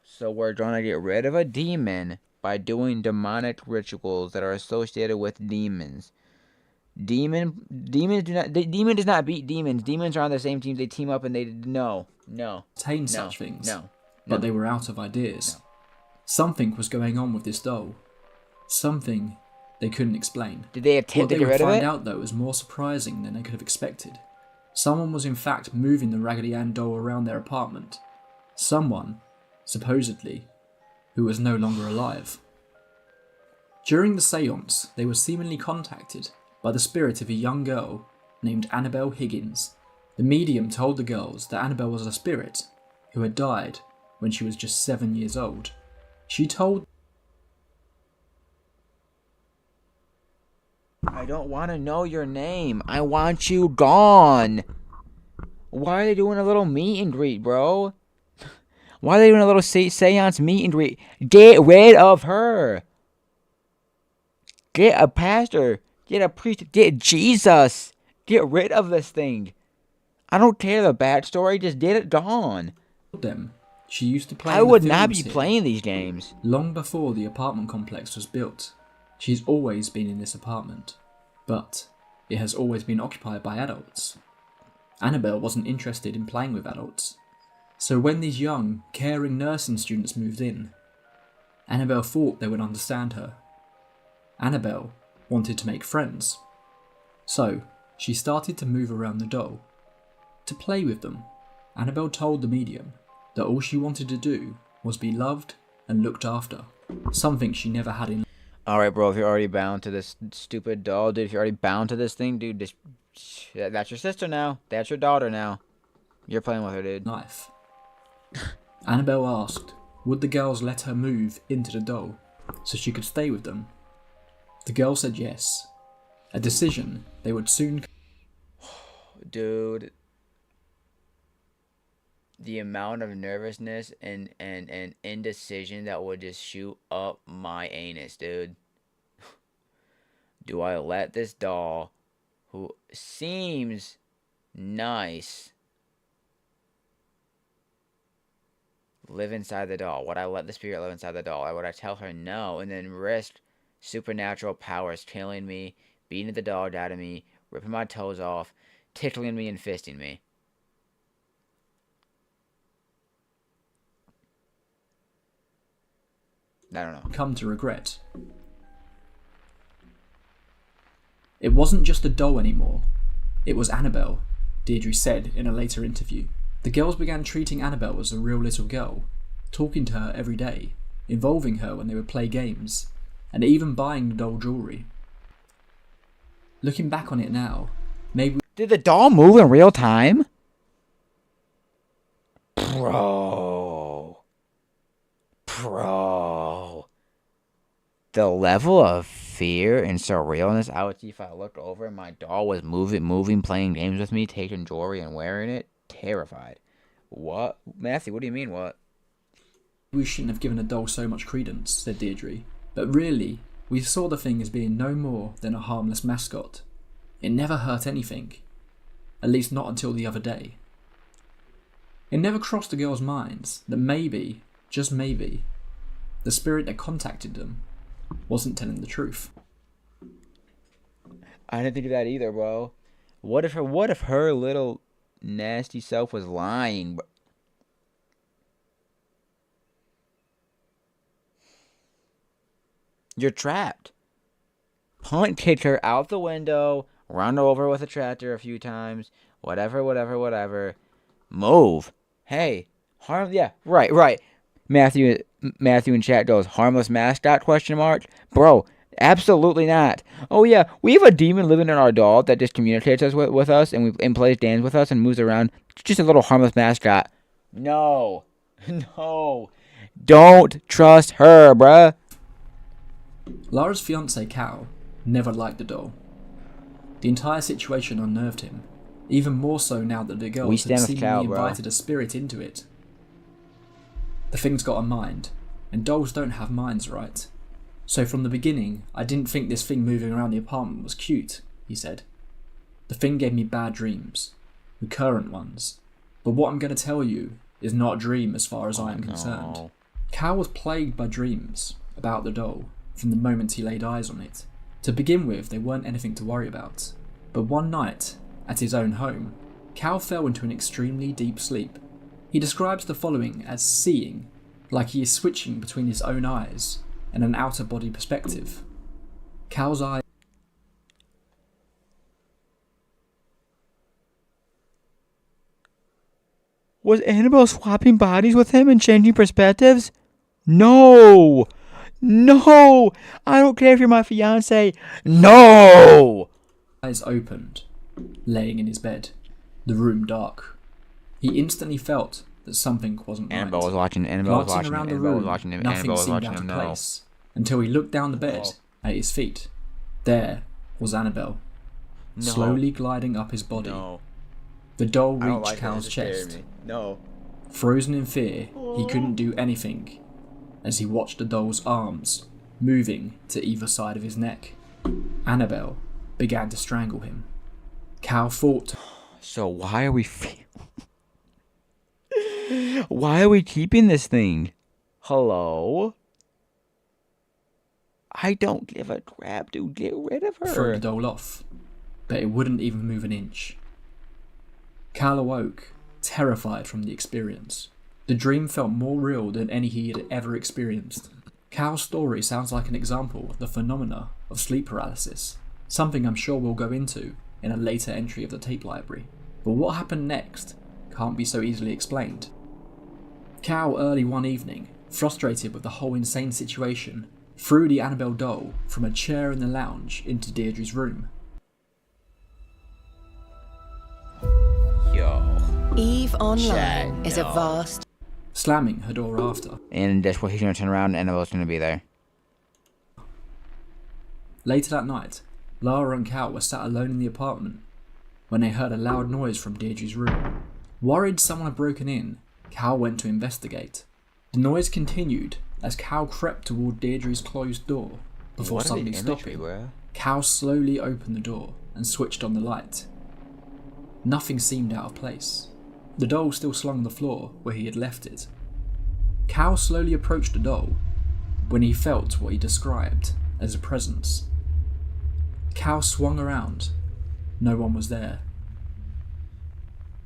So we're gonna get rid of a demon by doing demonic rituals that are associated with demons. Demon does not beat demons. Demons are on the same team. They team up and they no. Such things, No. but they were out of ideas. No. Something was going on with this doll. Something they couldn't explain. Did they What attempt they to get would rid of find it? out, though, was more surprising than they could have expected. Someone was in fact moving the Raggedy Ann doll around their apartment. Someone, supposedly, who was no longer alive. During the seance, they were seemingly contacted by the spirit of a young girl named Annabelle Higgins. The medium told the girls that Annabelle was a spirit who had died when she was just 7 years old. She told I don't want to know your name. I want you gone. Why are they doing a little meet and greet, bro? Why are they doing a little seance meet and greet? Get rid of her. Get a pastor. Get a priest. Get Jesus. Get rid of this thing. I don't care the backstory. Just get it gone. them she used to play I in the would not films be here. playing these games. Long before the apartment complex was built, she's always been in this apartment, but it has always been occupied by adults. Annabelle wasn't interested in playing with adults, so when these young, caring nursing students moved in, Annabelle thought they would understand her. Annabelle wanted to make friends, so she started to move around the doll. To play with them, Annabelle told the medium that all she wanted to do was be loved and looked after, something she never had in Alright, bro, if you're already bound to this stupid doll, dude, if you're already bound to this thing, dude, that's your sister now. That's your daughter now. You're playing with her, dude. life. Annabelle asked, would the girls let her move into the doll so she could stay with them? The girl said yes, a decision they would soon. Dude, the amount of nervousness and indecision that would just shoot up my anus, dude. Do I let this doll, who seems nice, live inside the doll? Would I let the spirit live inside the doll? Or would I tell her no and then risk supernatural powers killing me, beating the dog out of me, ripping my toes off, tickling me and fisting me? I don't know. Come to regret. It wasn't just a doll anymore. It was Annabelle, Deirdre said in a later interview. The girls began treating Annabelle as a real little girl, talking to her every day, involving her when they would play games, and even buying the doll jewellery. Looking back on it now, maybe... Did the doll move in real time? Bro. The level of fear and surrealness I would see if I looked over and my doll was moving, playing games with me, taking jewelry and wearing it. Terrified. What? Matthew, what do you mean, what? we shouldn't have given a doll so much credence, said Deirdre. But really, we saw the thing as being no more than a harmless mascot. It never hurt anything. At least not until the other day. It never crossed the girls' minds that maybe, just maybe, the spirit that contacted them wasn't telling the truth. I didn't think of that either, bro. What if her little nasty self was lying? You're trapped. Punt kicked her out the window, run over with a tractor a few times, whatever. Move. Hey, yeah, right. Matthew in chat goes, harmless mascot, question mark? Bro, absolutely not. Oh yeah, we have a demon living in our doll that just communicates with us and plays games with us and moves around. Just a little harmless mascot. No. Don't trust her, bruh. Lara's fiance Cal never liked the doll. The entire situation unnerved him, even more so now that the girls had seemingly invited a spirit into it. The thing's got a mind, and dolls don't have minds, right? So from the beginning, I didn't think this thing moving around the apartment was cute, he said. The thing gave me bad dreams, recurrent ones. But what I'm going to tell you is not a dream as far as I am concerned. No. Cal was plagued by dreams about the doll from the moment he laid eyes on it. To begin with, they weren't anything to worry about. But one night, at his own home, Cal fell into an extremely deep sleep. He describes the following as seeing, like he is switching between his own eyes and an outer body perspective. Cal's eyes Was Annabelle swapping bodies with him and changing perspectives? No! No! I don't care if you're my fiance. No! eyes opened, laying in his bed, the room dark. He instantly felt that something wasn't right. Annabelle was watching. Annabelle was Glancing watching. around the Annabelle was room, watching him. nothing Annabelle was seemed watching out him. of No. place until he looked down the bed at his feet. There was Annabelle, No. slowly gliding up his body. No. The doll I don't reached like Cal's that. It scared chest. me. No. Frozen in fear, he couldn't do anything as he watched the doll's arms moving to either side of his neck. Annabelle began to strangle him. Cal fought. So why are we? Why are we keeping this thing? Hello. I don't give a crap, dude. Get rid of Throw the her. doll off, but it wouldn't even move an inch. Cal awoke, terrified from the experience. The dream felt more real than any he had ever experienced. Cal's story sounds like an example of the phenomena of sleep paralysis, something I'm sure we'll go into in a later entry of the tape library. But what happened next can't be so easily explained. Cal, early one evening, frustrated with the whole insane situation, threw the Annabelle doll from a chair in the lounge into Deirdre's room. Yo. Eve Online Chad, is a no. vast... Slamming her door after. And that's what he's gonna turn around, and Annabelle's gonna be there. Later that night, Lara and Cal were sat alone in the apartment when they heard a loud noise from Deirdre's room. Worried someone had broken in, Cal went to investigate. The noise continued as Cal crept toward Deirdre's closed door before What are suddenly the imagery, stopping. bro? Cal slowly opened the door and switched on the light. Nothing seemed out of place. The doll still slung on the floor where he had left it. Cal slowly approached the doll when he felt what he described as a presence. Cal swung around. No one was there.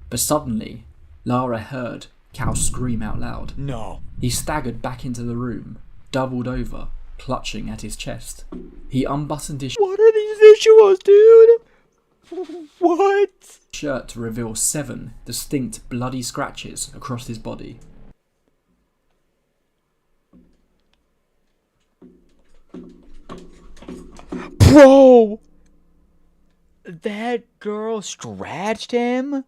But suddenly, Lara heard Cal scream out loud. No. He staggered back into the room, doubled over, clutching at his chest. He unbuttoned his What are these visuals, dude? What? shirt to reveal 7 distinct bloody scratches across his body. Bro! That girl scratched him?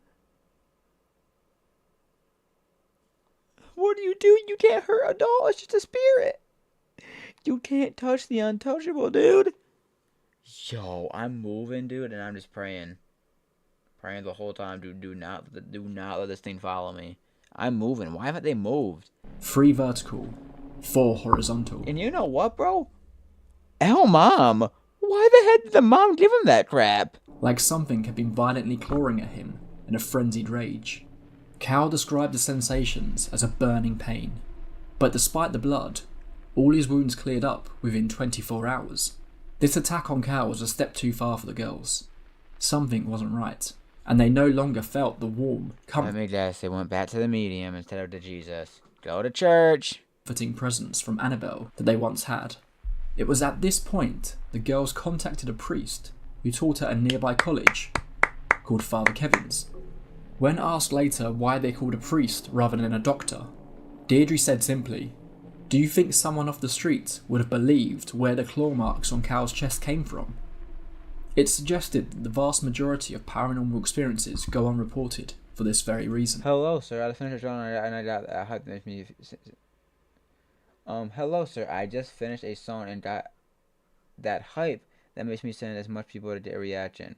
What do? You can't hurt a doll. It's just a spirit. You can't touch the untouchable, dude. Yo, I'm moving, dude, and I'm just praying. Praying the whole time, dude. Do not let this thing follow me. I'm moving. Why haven't they moved? 3 vertical, 4 horizontal. And you know what, bro? Hell, Mom. Why the heck did the mom give him that crap? Like something had been violently clawing at him in a frenzied rage. Cal described the sensations as a burning pain, but despite the blood, all his wounds cleared up within 24 hours. This attack on Cal was a step too far for the girls. Something wasn't right, and they no longer felt the warm, Let me guess, they went back to the medium instead of to Jesus. Go to church. comforting presence from Annabelle that they once had. It was at this point the girls contacted a priest who taught at a nearby college called Father Kevin's. When asked later why they called a priest rather than a doctor, Deirdre said simply, "Do you think someone off the street would have believed where the claw marks on Cal's chest came from?" It suggested that the vast majority of paranormal experiences go unreported for this very reason. Hello, sir. I just finished a song and I got hello, sir. I just finished a song and got that hype that makes me send as much people to a reaction.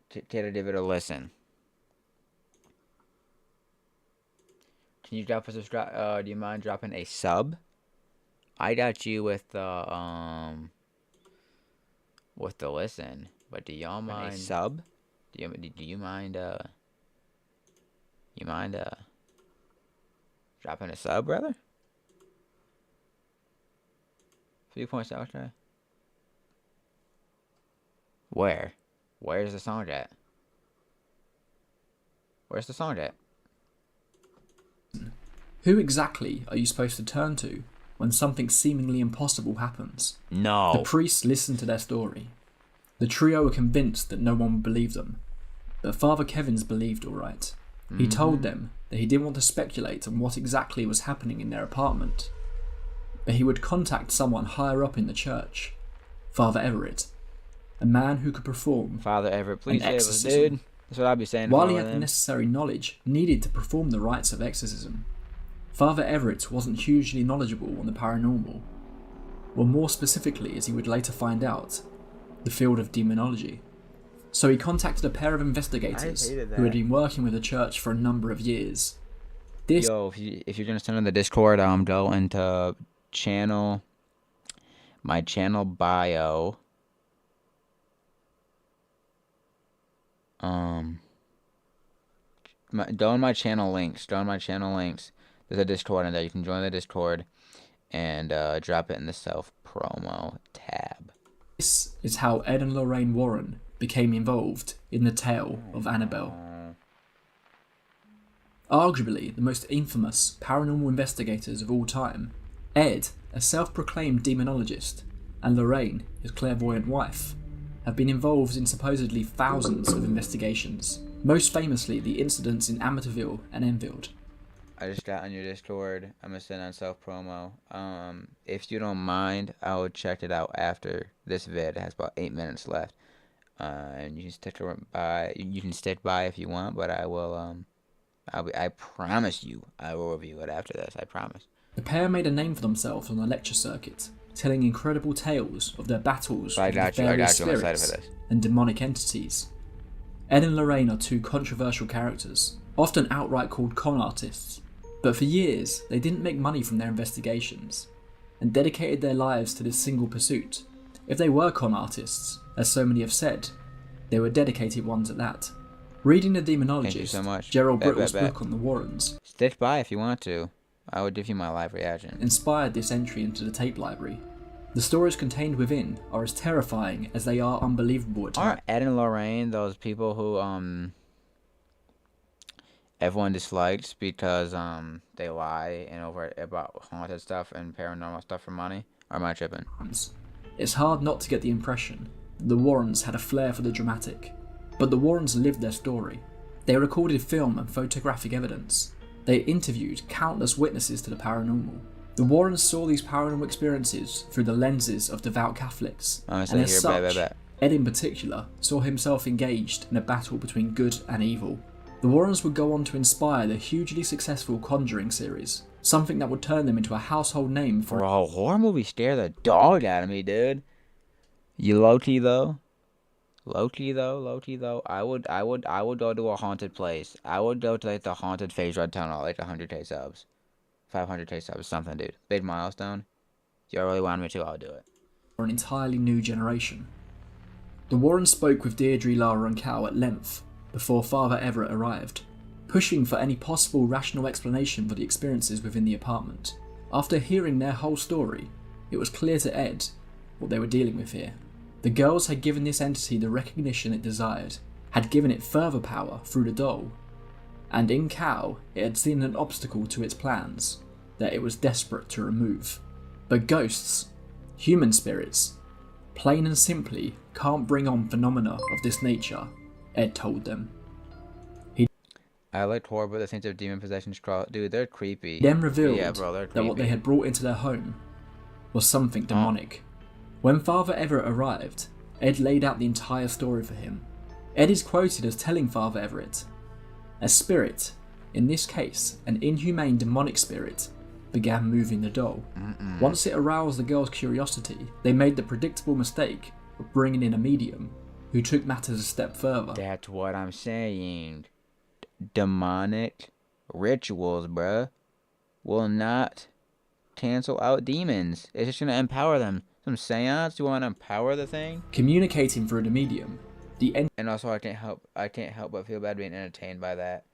To give it a listen. Can you drop us a do you mind dropping a sub? I got you with the listen, but do y'all mind a sub? Do you mind dropping a sub, brother? 3 points out try. Where's the song at? Where's the song at? Who exactly are you supposed to turn to when something seemingly impossible happens? No. The priests listened to their story. The trio were convinced that no one would believe them, but Father Kevin's believed all right. He told them that he didn't want to speculate on what exactly was happening in their apartment, but he would contact someone higher up in the church, Father Everett, a man who could perform Father Everett, please an save us, exorcism. dude. That's what I'd be saying. While he had the necessary knowledge needed to perform the rites of exorcism, Father Everett wasn't hugely knowledgeable on the paranormal, or more specifically, as he would later find out, the field of demonology. So he contacted a pair of investigators who had been working with the church for a number of years. Yo, if you're gonna send in the Discord, go into my channel bio. Go in my channel links. There's a Discord in there. You can join the Discord and drop it in the self promo tab. This is how Ed and Lorraine Warren became involved in the tale of Annabelle. Arguably the most infamous paranormal investigators of all time, Ed, a self-proclaimed demonologist, and Lorraine, his clairvoyant wife, have been involved in supposedly thousands of investigations, most famously the incidents in Amityville and Enfield. I just got on your Discord. I'm gonna send on self promo. If you don't mind, I will check it out after this vid. It has about 8 minutes left. And you can stick by. You can stick by if you want, but I will. I promise you, I will review it after this. I promise. The pair made a name for themselves on the lecture circuit, telling incredible tales of their battles with various spirits and demonic entities. Ed and Lorraine are two controversial characters, often outright called con artists, but for years they didn't make money from their investigations, and dedicated their lives to this single pursuit. If they were con artists, as so many have said, they were dedicated ones at that. Reading The Demonologist, Gerald Brittle's book on the Warrens, stick by if you want to. I would give you my live reaction. Inspired this entry into the tape library. The stories contained within are as terrifying as they are unbelievable at times. Aren't Ed and Lorraine those people who everyone dislikes because they lie and over about haunted stuff and paranormal stuff for money? Or am I tripping? It's hard not to get the impression that the Warrens had a flair for the dramatic, but the Warrens lived their story. They recorded film and photographic evidence. They interviewed countless witnesses to the paranormal. The Warrens saw these paranormal experiences through the lenses of devout Catholics, and as such, Ed in particular saw himself engaged in a battle between good and evil. The Warrens would go on to inspire the hugely successful Conjuring series, something that would turn them into a household name for Bro, horror movie scare the dog out of me, dude. You low-key though, I would go to a haunted place. I would go to like the haunted phase red tunnel, like 100k subs, 500k subs, something, dude. Big milestone. If you really want me to, I'll do it. For an entirely new generation. The Warrens spoke with Deirdre, Lara and Cal at length before Father Everett arrived, pushing for any possible rational explanation for the experiences within the apartment. After hearing their whole story, it was clear to Ed what they were dealing with here. The girls had given this entity the recognition it desired, had given it further power through the doll, and in Cal it had seen an obstacle to its plans that it was desperate to remove. But ghosts, human spirits, plain and simply can't bring on phenomena of this nature, Ed told them. I liked horror, but the sense of demon possession scroll. Dude, they're creepy. Then revealed they're that what they had brought into their home was something demonic. When Father Everett arrived, Ed laid out the entire story for him. Ed is quoted as telling Father Everett, "A spirit, in this case an inhumane demonic spirit, began moving the doll. Once it aroused the girls' curiosity, they made the predictable mistake of bringing in a medium who took matters a step further. That's what I'm saying. Demonic rituals, bruh, will not cancel out demons. It's just gonna empower them. Some seance, you wanna empower the thing? Communicating through the medium, and also I can't help but feel bad being entertained by that.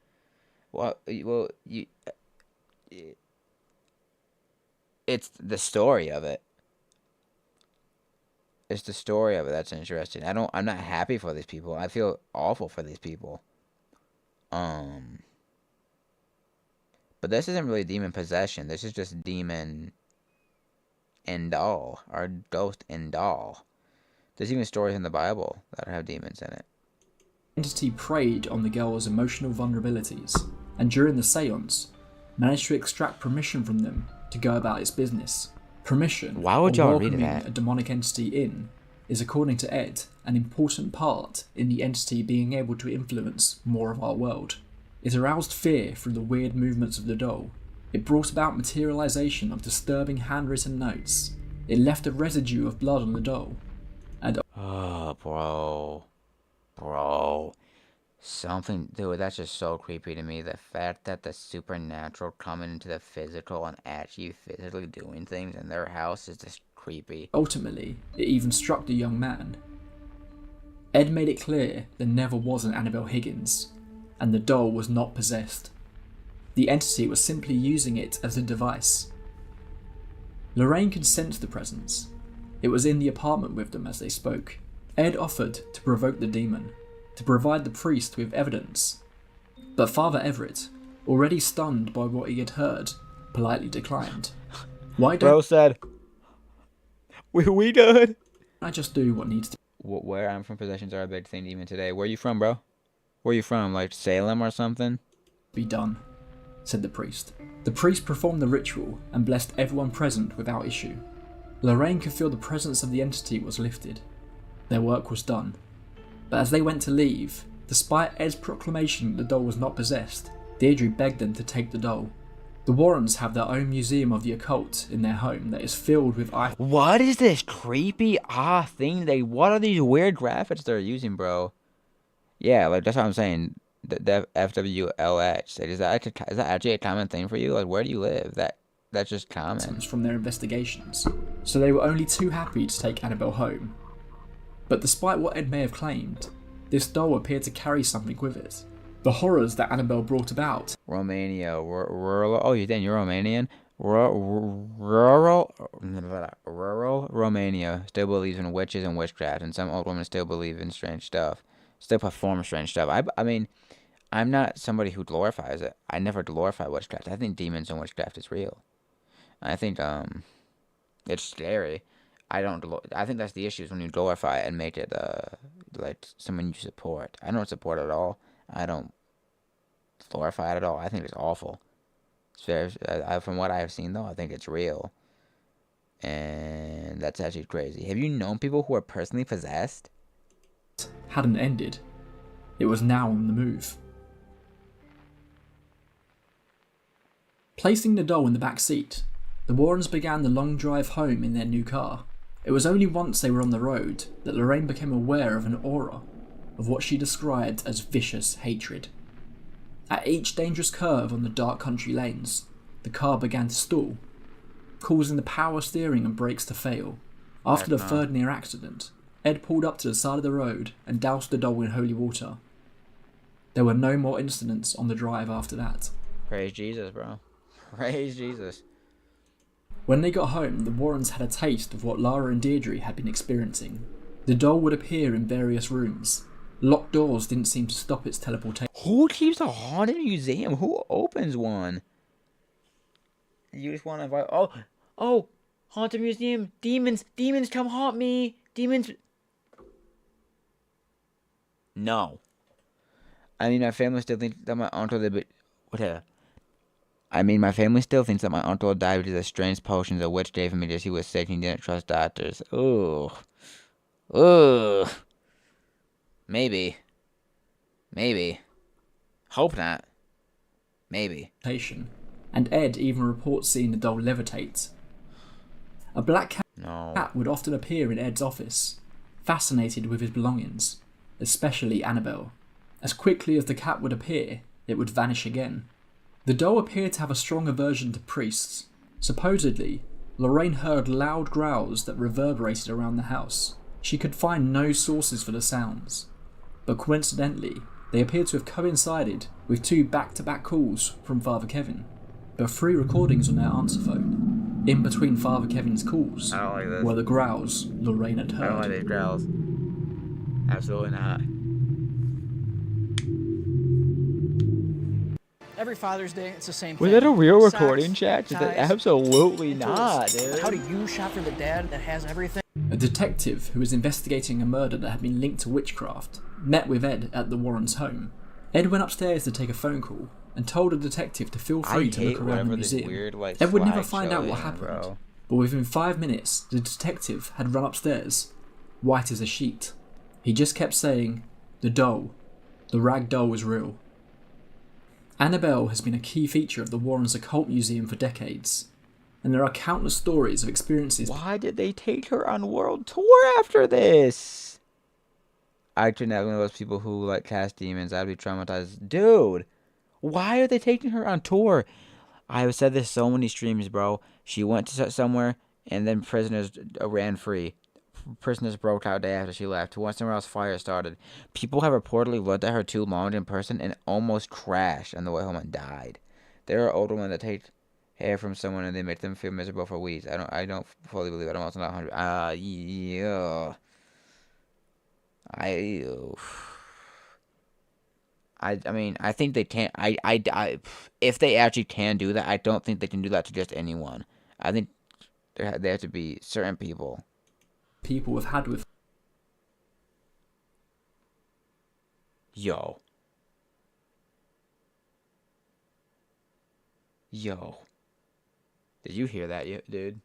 It's the story of it. It's the story of it that's interesting. I'm not happy for these people. I feel awful for these people. But this isn't really demon possession. This is just demon and doll, or ghost and doll. There's even stories in the Bible that have demons in it. Entity preyed on the girls' emotional vulnerabilities, and during the seance, managed to extract permission from them to go about its business. Permission, why would y'all read welcoming that? a demonic entity in, is, according to Ed, an important part in the entity being able to influence more of our world. It aroused fear through the weird movements of the doll. It brought about materialization of disturbing handwritten notes. It left a residue of blood on the doll. And oh, bro. Something, dude, that's just so creepy to me. The fact that the supernatural coming into the physical and actually physically doing things in their house is just creepy. Ultimately, it even struck the young man. Ed made it clear there never was an Annabelle Higgins, and the doll was not possessed. The entity was simply using it as a device. Lorraine could sense the presence. It was in the apartment with them as they spoke. Ed offered to provoke the demon, to provide the priest with evidence. But Father Everett, already stunned by what he had heard, politely declined. Why don't Bro said, we good? I just do what needs to Where I'm from, possessions are a big thing even today. Where you from, bro? Where you from? Like Salem or something? be done, said the priest. The priest performed the ritual and blessed everyone present without issue. Lorraine could feel the presence of the entity was lifted. Their work was done. But as they went to leave, despite Ed's proclamation that the doll was not possessed, Deirdre begged them to take the doll. The Warrens have their own museum of the occult in their home that is filled with What is this creepy thing? What are these weird graphics they're using, bro? Yeah, like that's what I'm saying. The FWLH. Is that actually a common thing for you? Like, where do you live? That's just common. from their investigations, so they were only too happy to take Annabelle home. But despite what Ed may have claimed, this doll appeared to carry something with it. The horrors that Annabelle brought about. Romania, rural. Oh, you're Romanian. Rural Romania still believes in witches and witchcraft, and some old women still believe in strange stuff. Still perform strange stuff. I mean, I'm not somebody who glorifies it. I never glorify witchcraft. I think demons and witchcraft is real. I think it's scary. I think that's the issue, is when you glorify it and make it like someone you support. I don't support it at all. I don't glorify it at all. I think it's awful. It's very, from what I have seen though, I think it's real. And that's actually crazy. Have you known people who are personally possessed? Hadn't ended. It was now on the move. Placing the doll in the back seat, the Warrens began the long drive home in their new car. It was only once they were on the road that Lorraine became aware of an aura of what she described as vicious hatred. At each dangerous curve on the dark country lanes, the car began to stall, causing the power steering and brakes to fail. After the third near accident, Ed pulled up to the side of the road and doused the doll in holy water. There were no more incidents on the drive after that. Praise Jesus, bro. Praise Jesus. When they got home, the Warrens had a taste of what Lara and Deirdre had been experiencing. The doll would appear in various rooms. Locked doors didn't seem to stop its teleportation. Who keeps a haunted museum? Who opens one? You just want to invite... Oh, haunted museum. Demons, come haunt me. Demons... No. I mean, my family still thinks that my uncle... Whatever. I mean, my family still thinks that my uncle died because of strange potions a witch gave him because he was sick and he didn't trust doctors. Ooh. Maybe. Hope not. Maybe. and Ed even reports seeing the doll levitate. A black cat would often appear in Ed's office, fascinated with his belongings, especially Annabelle. As quickly as the cat would appear, it would vanish again. The doll appeared to have a strong aversion to priests. Supposedly, Lorraine heard loud growls that reverberated around the house. She could find no sources for the sounds, but coincidentally, they appeared to have coincided with 2 back-to-back calls from Father Kevin. There were 3 recordings on their answer phone. In between Father Kevin's calls were the growls Lorraine had heard. I don't like these growls. Absolutely not. Every Father's Day, it's the same thing. Was that a real Socks, recording, chat? ties, Absolutely and not, tools. dude. How do you shop for the dad that has everything? A detective who was investigating a murder that had been linked to witchcraft met with Ed at the Warrens' home. Ed went upstairs to take a phone call and told the detective to feel free to look around the museum. Weird, like, Ed would never find out what slideshow happened, bro. but within 5 minutes, the detective had run upstairs, white as a sheet. He just kept saying, "The doll. The rag doll was real." Annabelle has been a key feature of the Warrens Occult Museum for decades, and there are countless stories of experiences. Why did they take her on world tour after this? I turned out one of those people who like cast demons. I'd be traumatized. Dude, why are they taking her on tour? I have said this so many streams, bro. She went to somewhere, and then prisoners ran free. Prisoners broke out day after she left. Once somewhere else, fire started. People have reportedly looked at her too long in person and almost crashed on the way home and died. There are older women that take hair from someone and they make them feel miserable for weeks. I don't fully believe it. I'm also not 100. Yeah. I mean, I think they can't. If they actually can do that, I don't think they can do that to just anyone. I think there have to be certain people. People have had with. Yo. Did you hear that, dude?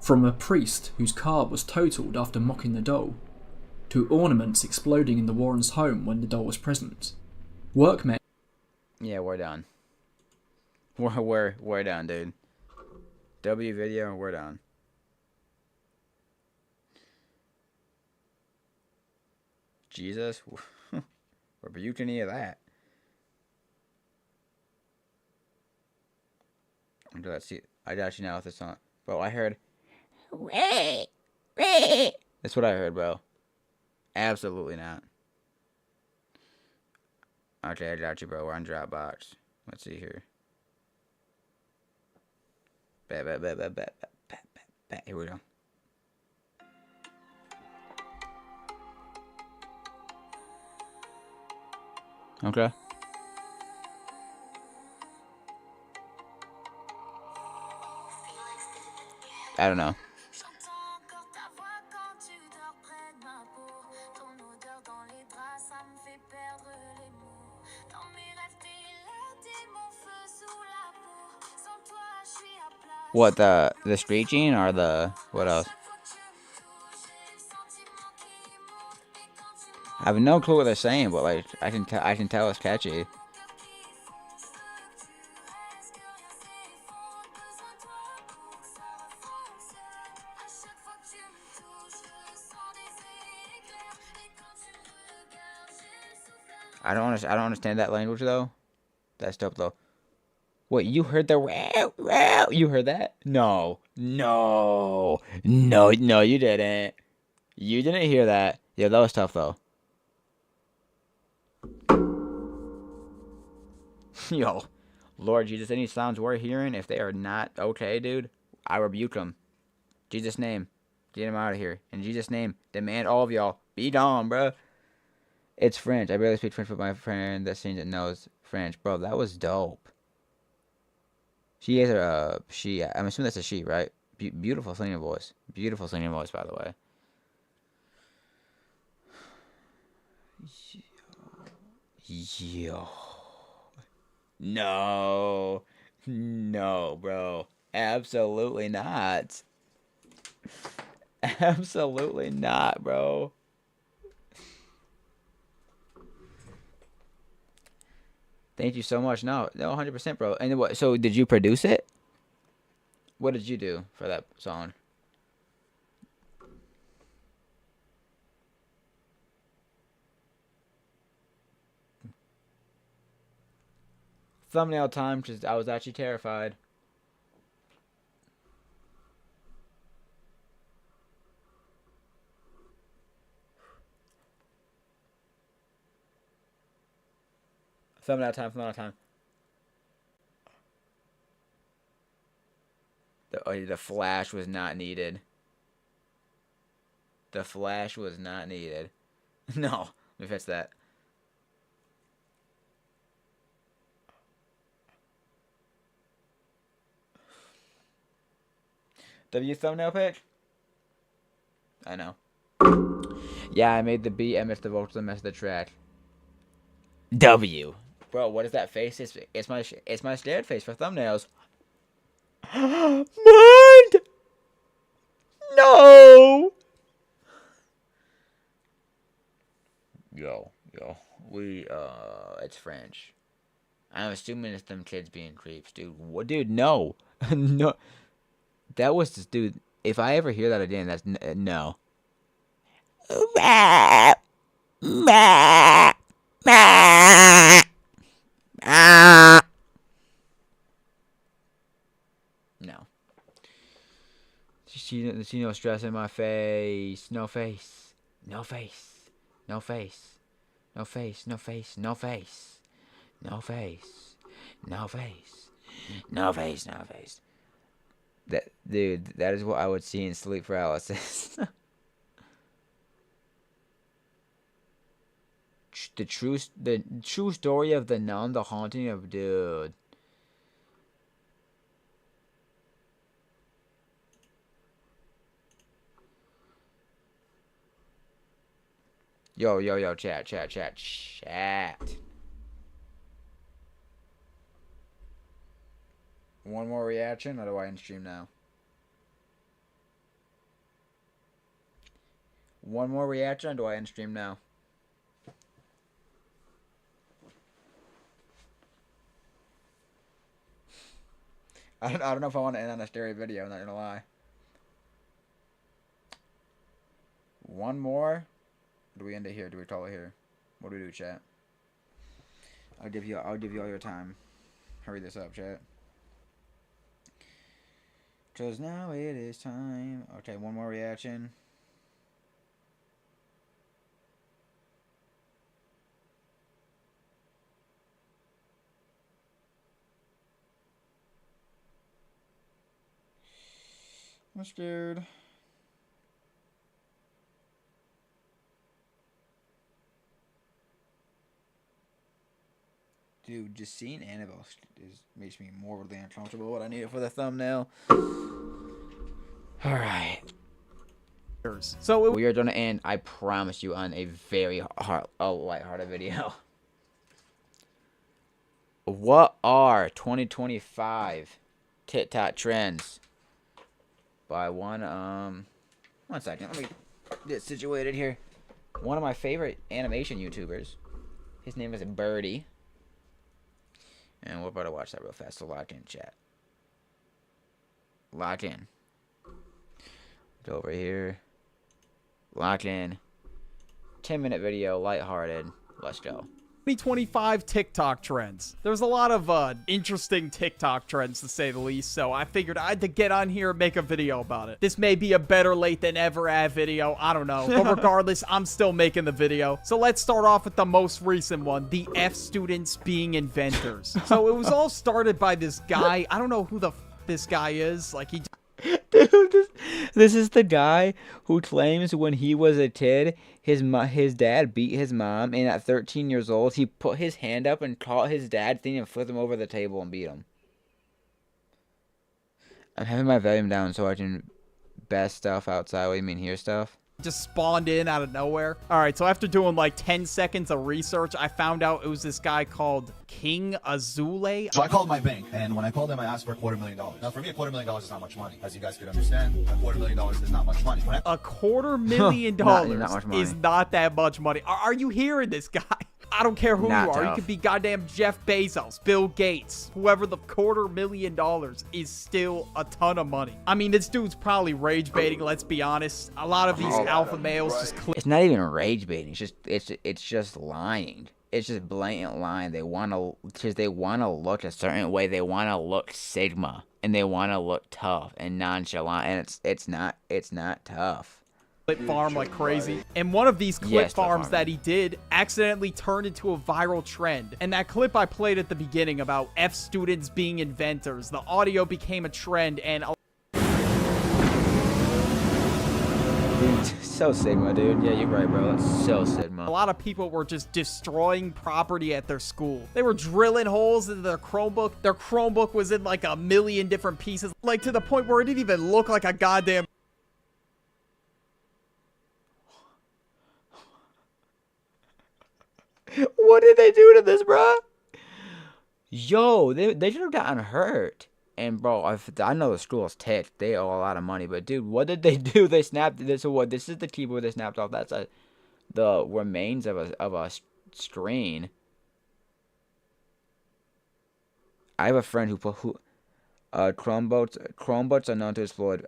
From a priest whose car was totaled after mocking the doll, to ornaments exploding in the Warrens' home when the doll was present. Workmen. Yeah, we're done. We're done, dude. W video, we're done. Jesus, rebuke any of that. Let's see. I got you now with this song, bro. I heard. That's what I heard, bro. Absolutely not. Okay, I got you, bro. We're on Dropbox. Let's see here. Here we go. Okay. I don't know. What, the screeching or the what else? I have no clue what they're saying, but like I can tell it's catchy. I don't understand that language though. That's dope though. Wait, you heard the wow, wow? You heard that? No, you didn't. You didn't hear that. Yeah, that was tough though. Yo, Lord Jesus, any sounds we're hearing, if they are not okay, dude, I rebuke them. Jesus' name, get him out of here. In Jesus' name, demand all of y'all be gone, bro. It's French. I barely speak French, but my friend that sings it knows French, bro. That was dope. She is a she. I'm assuming that's a she, right? Beautiful singing voice. Beautiful singing voice, by the way. Yo. No, bro. Absolutely not. Absolutely not, bro. Thank you so much. No, 100%, bro. And what? So did you produce it? What did you do for that song? Thumbnail time. Just I was actually terrified. Thumbnail time. Thumbnail time. The flash was not needed. The flash was not needed. No, let me fix that. W thumbnail pic? I know. Yeah, I made the beat. I missed the vocals. I missed the track. W. Bro, what is that face? It's my scared face for thumbnails. Mind! No! Yo, it's French. I'm assuming it's them kids being creeps, dude. What, dude? No, no. That was just, dude. If I ever hear that again, that's no. No. See no stress in my face. No face. No face. No face. No face. No face. No face. No face. No face. No face. No face. That, dude, that is what I would see in sleep paralysis. The true story of the nun, the haunting of, dude. Yo, chat. One more reaction, or do I end stream now? One more reaction, or do I end stream now? I don't know if I want to end on a scary video, I'm not gonna lie. One more? Do we end it here? Do we call it here? What do we do, chat? I'll give you all your time. Hurry this up, chat. 'Cause now it is time. Okay, one more reaction. I'm scared. Dude, just seeing Annabelle makes me mortally uncomfortable. What I need it for the thumbnail. Alright. So we are going to end, I promise you, on a very lighthearted video. What are 2025 TikTok trends? By one second. Let me get situated here. One of my favorite animation YouTubers. His name is Birdie. And we're about to watch that real fast. So lock in, chat. Lock in. Go over here. Lock in. 10-minute video, lighthearted. Let's go. 2025 TikTok trends. There's a lot of interesting TikTok trends, to say the least, so I figured I had to get on here and make a video about it. This may be a better late than ever ad video, I don't know, but regardless, I'm still making the video. So let's start off with the most recent one, the F students being inventors. So it was all started by this guy. I don't know who this guy is. Like, he... Dude, this is the guy who claims when he was a kid, his dad beat his mom, and at 13 years old, he put his hand up and caught his dad thing and flipped him over the table and beat him. I'm having my volume down so I can best stuff outside. What do you mean, hear stuff? Just spawned in out of nowhere. All right, so after doing like 10 seconds of research, I found out it was this guy called King Azule. So I called my bank, and when I called them, I asked for $250,000. Now, for me, $250,000 is not much money. As you guys could understand, $250,000 is not much money. $250,000 is not that much money. Are you hearing this guy? I don't care who Not you are. You tough. could be goddamn Jeff Bezos, Bill Gates, whoever. The $250,000 is still a ton of money. I mean, this dude's probably rage baiting, let's be honest. A lot of these alpha males just click. It's not even rage baiting. It's just lying. It's just blatant lying. They want to look a certain way. They want to look Sigma, and they want to look tough and nonchalant. And it's not tough. Farm like crazy, and one of these clip farms that he did accidentally turned into a viral trend. And that clip I played at the beginning about F students being inventors, the audio became a trend, and So Sigma, dude. Yeah, you're right, bro. It's so Sigma. a lot of people were just destroying property at their school. They were drilling holes into their Chromebook. Their Chromebook was in like a million different pieces, like to the point where it didn't even look like a goddamn. What did they do to this, bro? Yo, they should have gotten hurt. And bro, I know the school's ticked. They owe a lot of money, but dude, what did they do? They snapped this. So what? This is the keyboard they snapped off. That's the remains of a screen. I have a friend who Chromebooks are known to explode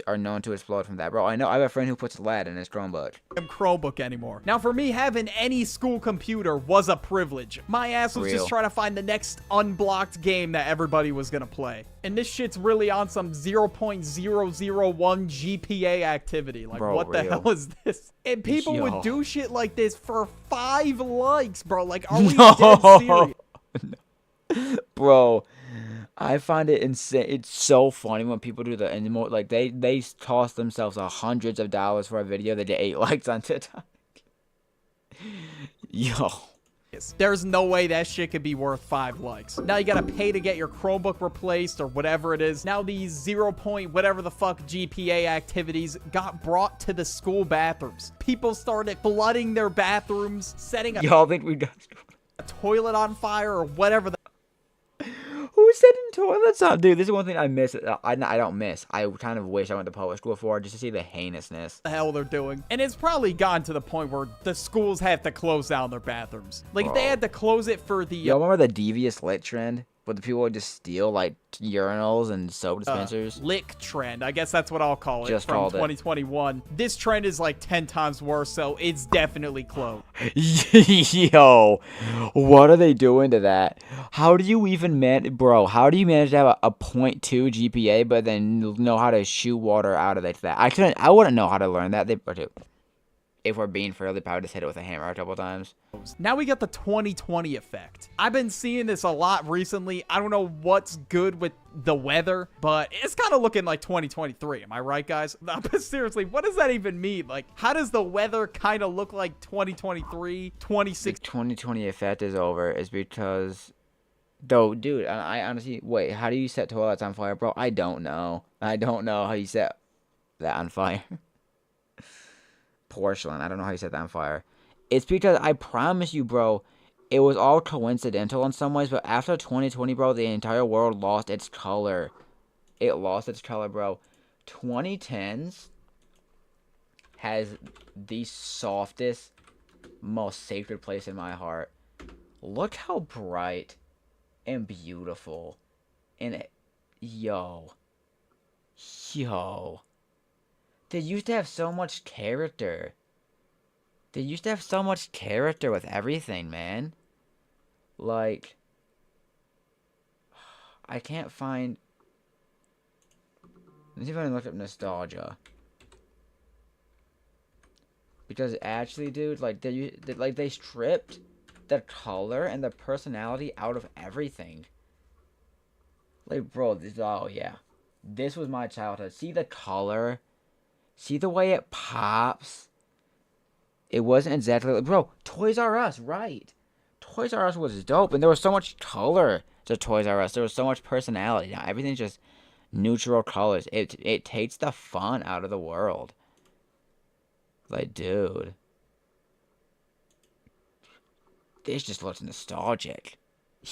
are known to explode from that, bro. I know. I have a friend who puts lead in his Chromebook. Chromebook anymore. Now, for me, having any school computer was a privilege. My ass was just trying to find the next unblocked game that everybody was gonna play. And this shit's really on some 0.001 GPA activity. Like, bro, what the hell is this? And people would do shit like this for 5 likes, bro. Like, are we dead serious? Bro, I find it insane. It's so funny when people do that, and more like they toss themselves hundreds of dollars for a video that get 8 likes on TikTok. Yo, there's no way that shit could be worth 5 likes. Now you gotta pay to get your Chromebook replaced or whatever it is. Now these 0. whatever the fuck GPA activities got brought to the school bathrooms. People started flooding their bathrooms, setting y'all think we got a toilet on fire or whatever the. Who's setting toilets on? Dude, this is one thing I miss. I don't miss. I kind of wish I went to public school for, just to see the heinousness. The hell they're doing. And it's probably gotten to the point where the schools have to close down their bathrooms. Like, they had to close it for the... Y'all remember the devious lit trend? Where the people would just steal, like, urinals and soap dispensers? Lick trend. I guess that's what I'll call it. Just from called 2021. This trend is like 10 times worse, so it's definitely closed. Yo, what are they doing to that? How do you even bro, how do you manage to have a 0.2 GPA, but then know how to shoot water out of that? I wouldn't know how to learn that. If we're being fairly, I would just hit it with a hammer a couple times. Now we got the 2020 effect. I've been seeing this a lot recently. I don't know what's good with the weather, but it's kind of looking like 2023. Am I right, guys? But seriously, what does that even mean? Like, how does the weather kind of look like 2023, 26? The 2020 effect is over is because... Though, dude, I honestly... Wait, how do you set toilets on fire, bro? I don't know. I don't know how you set that on fire. Porcelain. I don't know how you set that on fire. It's because I promise you, bro, it was all coincidental in some ways, but after 2020, bro, the entire world lost its color. It lost its color, bro. 2010s has the softest, most sacred place in my heart. Look how bright and beautiful. And yo. They used to have so much character. They used to have so much character with everything, man. Like, I can't find... Let's see if I can look up nostalgia. Because actually, dude, like, they stripped the color and the personality out of everything. Like, bro, oh, yeah. This was my childhood. See the color? See the way it pops? It wasn't exactly like... Bro, Toys R Us, right. Toys R Us was dope, and there was so much color to Toys R Us. There was so much personality. Now, everything's just neutral colors. It takes the fun out of the world. Like, dude. This just looks nostalgic.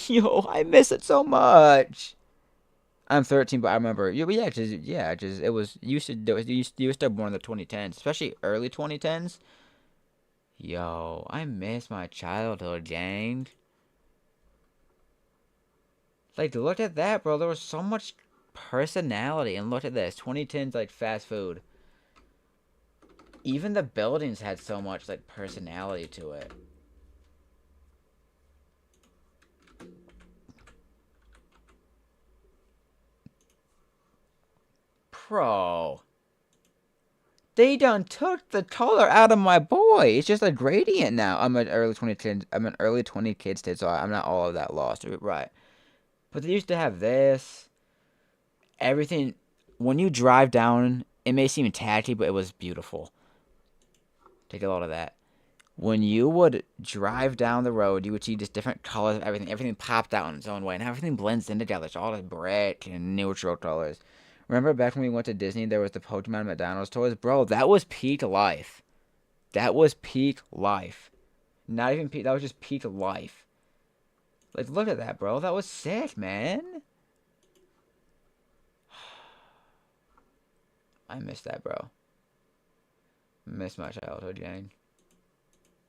Yo, I miss it so much. I'm 13, but I remember. You were born in the 2010s, especially early 2010s. Yo, I miss my childhood, gang. Like, look at that, bro. There was so much personality. And look at this. 2010's, like, fast food. Even the buildings had so much, like, personality to it. Bro. They done took the color out of my boy. It's just a gradient now. I'm an early 2010. I'm an early 20 kids kid, so I'm not all of that lost. Right. But they used to have this. Everything. When you drive down, it may seem tacky, but it was beautiful. Take a lot of that. When you would drive down the road, you would see just different colors of everything. Everything popped out in its own way, and everything blends in together. It's all the bright and neutral colors. Remember back when we went to Disney, there was the Pokemon McDonald's toys? Bro, that was peak life. That was peak life. Not even peak, that was just peak life. Like, look at that, bro. That was sick, man. I miss that, bro. Miss my childhood, gang.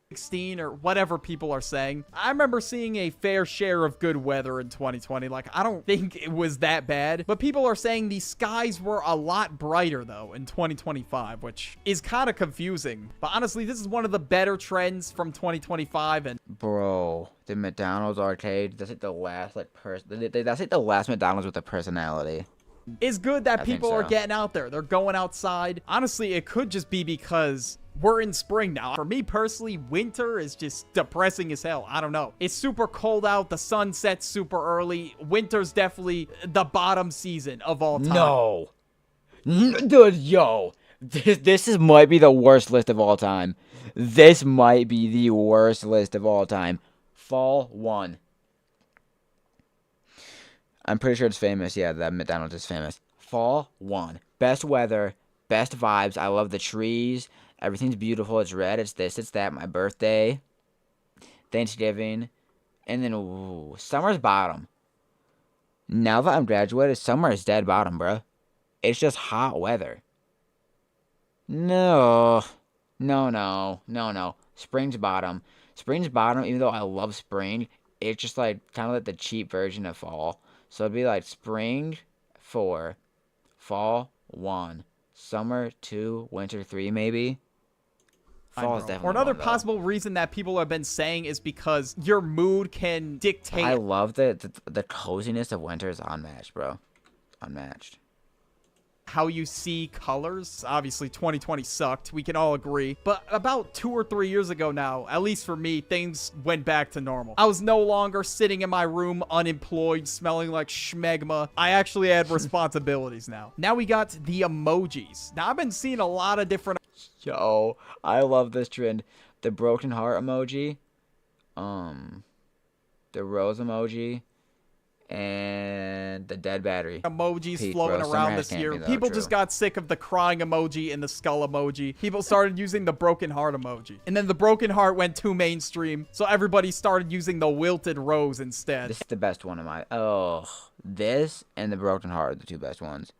16 or whatever people are saying. I remember seeing a fair share of good weather in 2020. Like, I don't think it was that bad, but people are saying the skies were a lot brighter though in 2025, which is kind of confusing. But honestly, this is one of the better trends from 2025. And bro, the McDonald's arcade, that's like the last that's like the last McDonald's with a personality. It's good that people are getting out there. They're going outside. Honestly, it could just be because we're in spring now. For me personally, winter is just depressing as hell. I don't know. It's super cold out. The sun sets super early. Winter's definitely the bottom season of all time. No. Dude, yo. This might be the worst list of all time. This might be the worst list of all time. Fall 1. I'm pretty sure it's famous. Yeah, that McDonald's is famous. Fall 1. Best weather. Best vibes. I love the trees. Everything's beautiful. It's red. It's this. It's that. My birthday. Thanksgiving. And then, ooh, summer's bottom. Now that I'm graduated, summer is dead bottom, bro. It's just hot weather. No. No. Spring's bottom. Spring's bottom, even though I love spring, it's just like kind of like the cheap version of fall. So it'd be like spring 4, fall 1, summer 2, winter 3 maybe. Fall is definitely or another 1, though. possible reason that people have been saying is because your mood can dictate. I love the coziness of winter is unmatched, bro. Unmatched. How you see colors. Obviously 2020 sucked, we can all agree, but about 2 or 3 years ago now, at least for me, things went back to normal. I was no longer sitting in my room unemployed smelling like schmegma. I actually had responsibilities now. Now we got the emojis. Now I've been seeing a lot of different. Yo, I love this trend. The broken heart emoji, the rose emoji, and the dead battery emojis floating around this year. People just got sick of the crying emoji and the skull emoji. People started using the broken heart emoji, and then the broken heart went too mainstream, so everybody started using the wilted rose instead. This is the best one of my. Oh, this and the broken heart are the two best ones.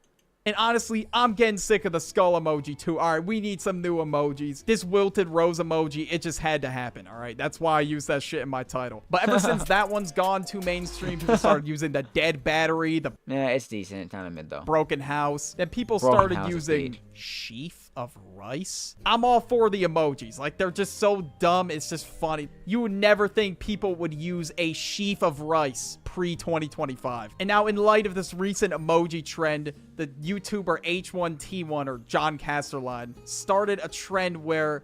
And honestly, I'm getting sick of the skull emoji too. All right, we need some new emojis. This wilted rose emoji, it just had to happen, all right? That's why I used that shit in my title. But ever since that one's gone too mainstream, people started using the dead battery, the yeah, it's decent. Kind of mid, though. broken house. Then people started using sheaf of rice. I'm all for the emojis. Like, they're just so dumb, it's just funny. You would never think people would use a sheaf of rice pre-2025. And now, in light of this recent emoji trend, the YouTuber H1T1 or John Casterline started a trend where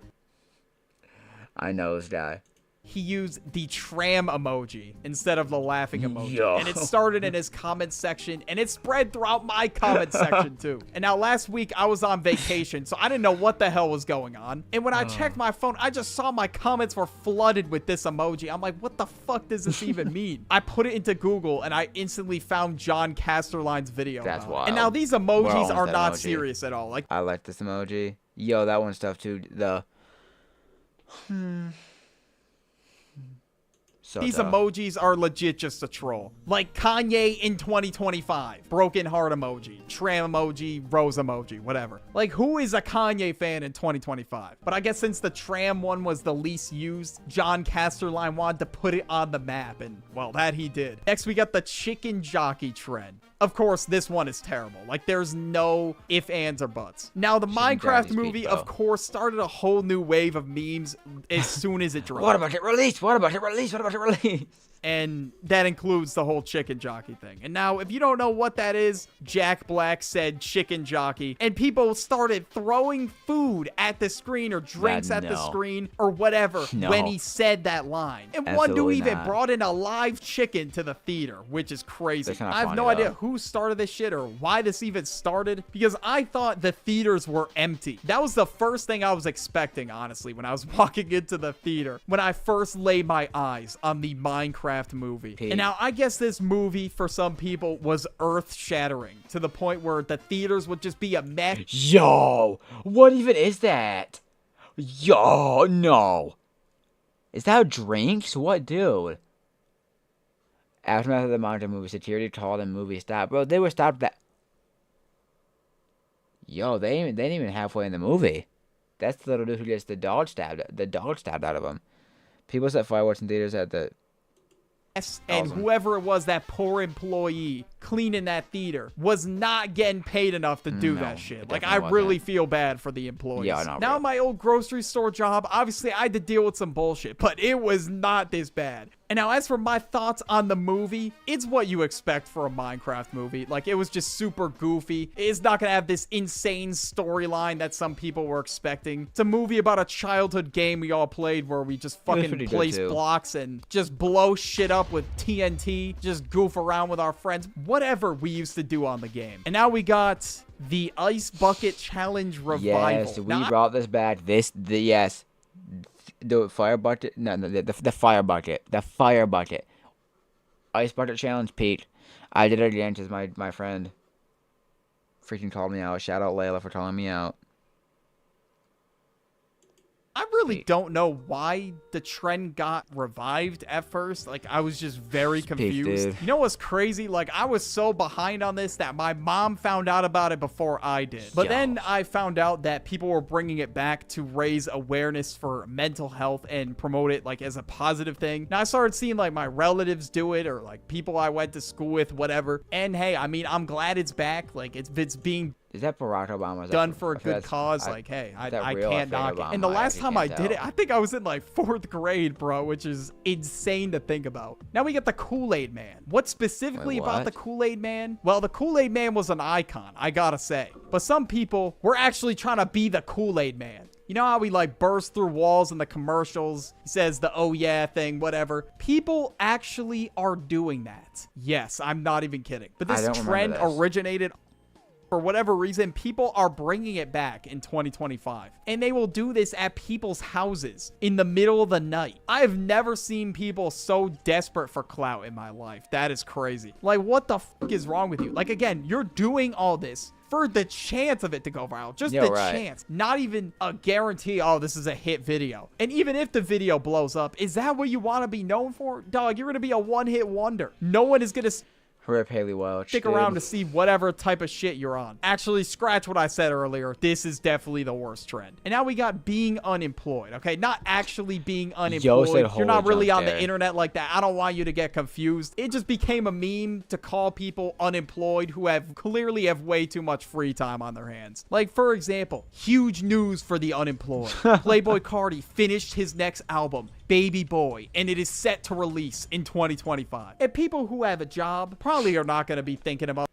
I know this guy. he used the tram emoji instead of the laughing emoji. Yo. And it started in his comment section, and it spread throughout my comment section too. And now last week I was on vacation, so I didn't know what the hell was going on. And when I checked my phone, I just saw my comments were flooded with this emoji. I'm like, what the fuck does this even mean? I put it into Google, and I instantly found John Casterline's video. That's about it. wild. And now these emojis are that not emoji. serious at all. Like, I like this emoji. Yo, that one's tough too. The So These tough. emojis are legit just a troll. Like Kanye in 2025. Broken heart emoji. Tram emoji. Rose emoji. Whatever. Like, who is a Kanye fan in 2025? But I guess since the tram one was the least used, John Casterline wanted to put it on the map. And, well, that he did. Next, we got the chicken jockey trend. Of course, this one is terrible. Like, there's no ifs, ands, or buts. Now, the Minecraft jockey's movie, peak, of bro. course, started a whole new wave of memes as soon as it dropped. What about it release? What about it release? What about it release? And that includes the whole chicken jockey thing. And now, if you don't know what that is, Jack Black said chicken jockey, and people started throwing food at the screen or drinks at the no. screen or whatever No. when he said that line. And one dude Absolutely even not. brought in a live chicken to the theater, which is crazy. That's not I have funny, no though. idea who started this shit or why this even started, because I thought the theaters were empty. That was the first thing I was expecting, honestly, when I was walking into the theater, when I first laid my eyes on the Minecraft movie. Pete. And now I guess this movie for some people was earth-shattering to the point where the theaters would just be a mess. Yo, what even is that? Yo, no. Is that drinks? What, dude? Aftermath of the Mountain movie, security called and movie stopped. Bro, they were stopped that. Yo, they ain't even halfway in the movie. That's the little dude who gets the dog stabbed out of him. People set fireworks in theaters at the. And Awesome. whoever it was, that poor employee cleaning that theater, was not getting paid enough to do No, that shit. it Like, I definitely really wasn't. feel bad for the employees. Yeah, no, now, bro. my old grocery store job, obviously, I had to deal with some bullshit, but it was not this bad. And now, as for my thoughts on the movie, it's what you expect for a Minecraft movie. Like, it was just super goofy. It's not gonna have this insane storyline that some people were expecting. It's a movie about a childhood game we all played where we just fucking pretty good, place too. blocks and just blow shit up with TNT, just goof around with our friends, whatever we used to do on the game. And now we got the Ice Bucket Challenge Revival. Yes, we Now, brought this back. Yes. The fire bucket. No, the fire bucket. The fire bucket. Ice bucket challenge, Pete. I did it again because my friend freaking called me out. Shout out Layla for calling me out. I really don't know why the trend got revived at first. Like, I was just very confused. dude. You know what's crazy? Like, I was so behind on this that my mom found out about it before I did. But Yo. then I found out that people were bringing it back to raise awareness for mental health and promote it, like, as a positive thing. Now, I started seeing, like, my relatives do it or, like, people I went to school with, whatever. And, hey, I mean, I'm glad it's back. Like, it's being Is that Barack Obama? done for a good cause. Like, hey, I can't knock it. And the last time I did it, I think I was in like 4th grade, bro, which is insane to think about. Now we get the Kool-Aid Man. What specifically Wait, about what? the Kool-Aid Man? Well, the Kool-Aid Man was an icon, I gotta say. But some people were actually trying to be the Kool-Aid Man. You know how he like bursts through walls in the commercials? He says the oh yeah thing, whatever. People actually are doing that. Yes, I'm not even kidding. But I this don't remember trend this. originated, for whatever reason, people are bringing it back in 2025. And they will do this at people's houses in the middle of the night. I have never seen people so desperate for clout in my life. That is crazy. Like, what the fuck is wrong with you? Like, again, you're doing all this for the chance of it to go viral. Just Yo, the right. chance. Not even a guarantee, oh, this is a hit video. And even if the video blows up, is that what you want to be known for? Dog, you're going to be a one-hit wonder. No one is going to Rip Haley Welch. stick dude. around to see whatever type of shit you're on. Actually, scratch what I said earlier. This is definitely the worst trend. And now we got being unemployed, okay? Not actually being unemployed. said You're not holy really jump on the scare. internet like that. I don't want you to get confused. It just became a meme to call people unemployed who clearly have way too much free time on their hands. Like, for example, huge news for the unemployed. Playboi Carti finished his next album, Baby Boy, and it is set to release in 2025. And people who have a job probably are not going to be thinking about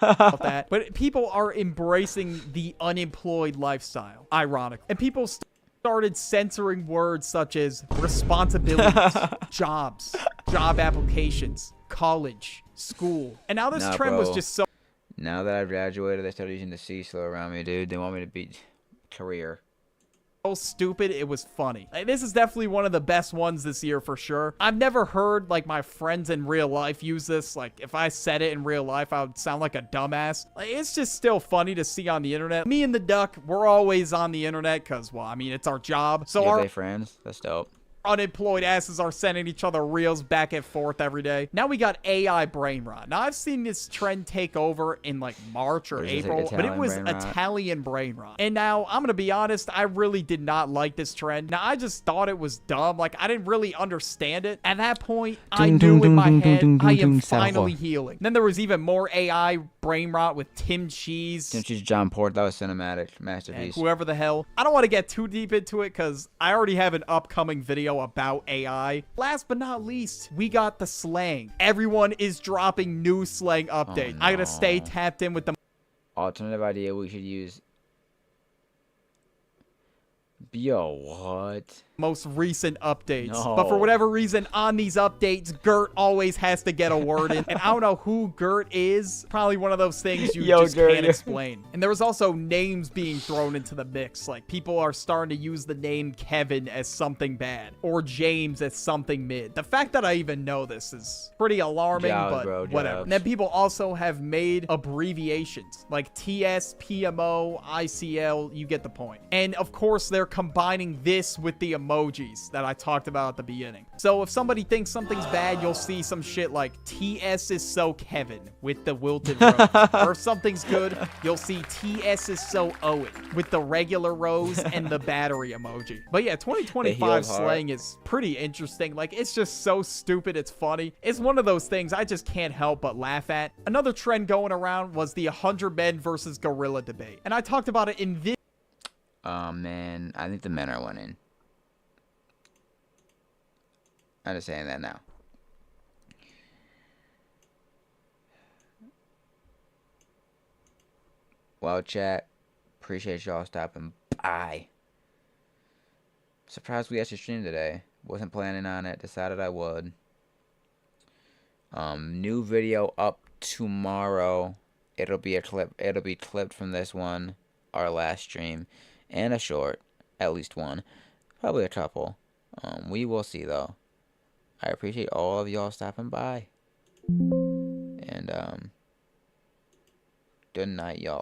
that, but people are embracing the unemployed lifestyle, ironic. And people started censoring words such as responsibilities, jobs, job applications, college, school. And now this Nah, trend was bro. just so Now that I've graduated, they started using the C slow around me, dude. They want me to be career. stupid, it was funny. Like, this is definitely one of the best ones this year for sure. I've never heard like my friends in real life use this. Like, if I said it in real life, I would sound like a dumbass. Like, it's just still funny to see on the internet. Me and the Duck, we're always on the internet because, well, I mean, it's our job. So Are our they friends? That's dope. unemployed asses are sending each other reels back and forth every day. Now we got AI brain rot. Now I've seen this trend take over in like March or April, like but it was Italian brain rot? Italian brain rot. And now I'm gonna be honest, I really did not like this trend. Now I just thought it was dumb. Like I didn't really understand it. At that point, I knew in my head I am finally healing. Then there was even more AI brain rot with Tim Cheese. Tim Cheese, John Port, that was cinematic And masterpiece. whoever the hell. I don't want to get too deep into it because I already have an upcoming video about AI. Last but not least, we got the slang. Everyone is dropping new slang updates. I gotta stay tapped in with the Alternative idea we should use. Yo, what? most recent updates. No. But for whatever reason, on these updates, Gert always has to get a word in. And I don't know who Gert is. Probably one of those things you just can't explain. And there was also names being thrown into the mix. Like, people are starting to use the name Kevin as something bad. Or James as something mid. The fact that I even know this is pretty alarming, but whatever. And then people also have made abbreviations. Like TS, PMO, ICL, you get the point. And of course, they're combining this with the emojis that I talked about at the beginning. So if somebody thinks something's bad, you'll see some shit like TS is so Kevin with the wilted rose. Or if something's good, you'll see TS is so Owen with the regular rose and the battery emoji. But yeah, 2025 slang is pretty interesting. Like, it's just so stupid, it's funny. It's one of those things I just can't help but laugh at. Another trend going around was the 100 men versus gorilla debate. And I talked about it in this. Man, I think the men are winning. I'm just saying that now. Well, chat, appreciate y'all stopping by. Surprised we actually streamed today. Wasn't planning on it. Decided I would. New video up tomorrow. It'll be a clip. It'll be clipped from this one, our last stream, and a short, at least one, probably a couple. We will see though. I appreciate all of y'all stopping by. And good night, y'all.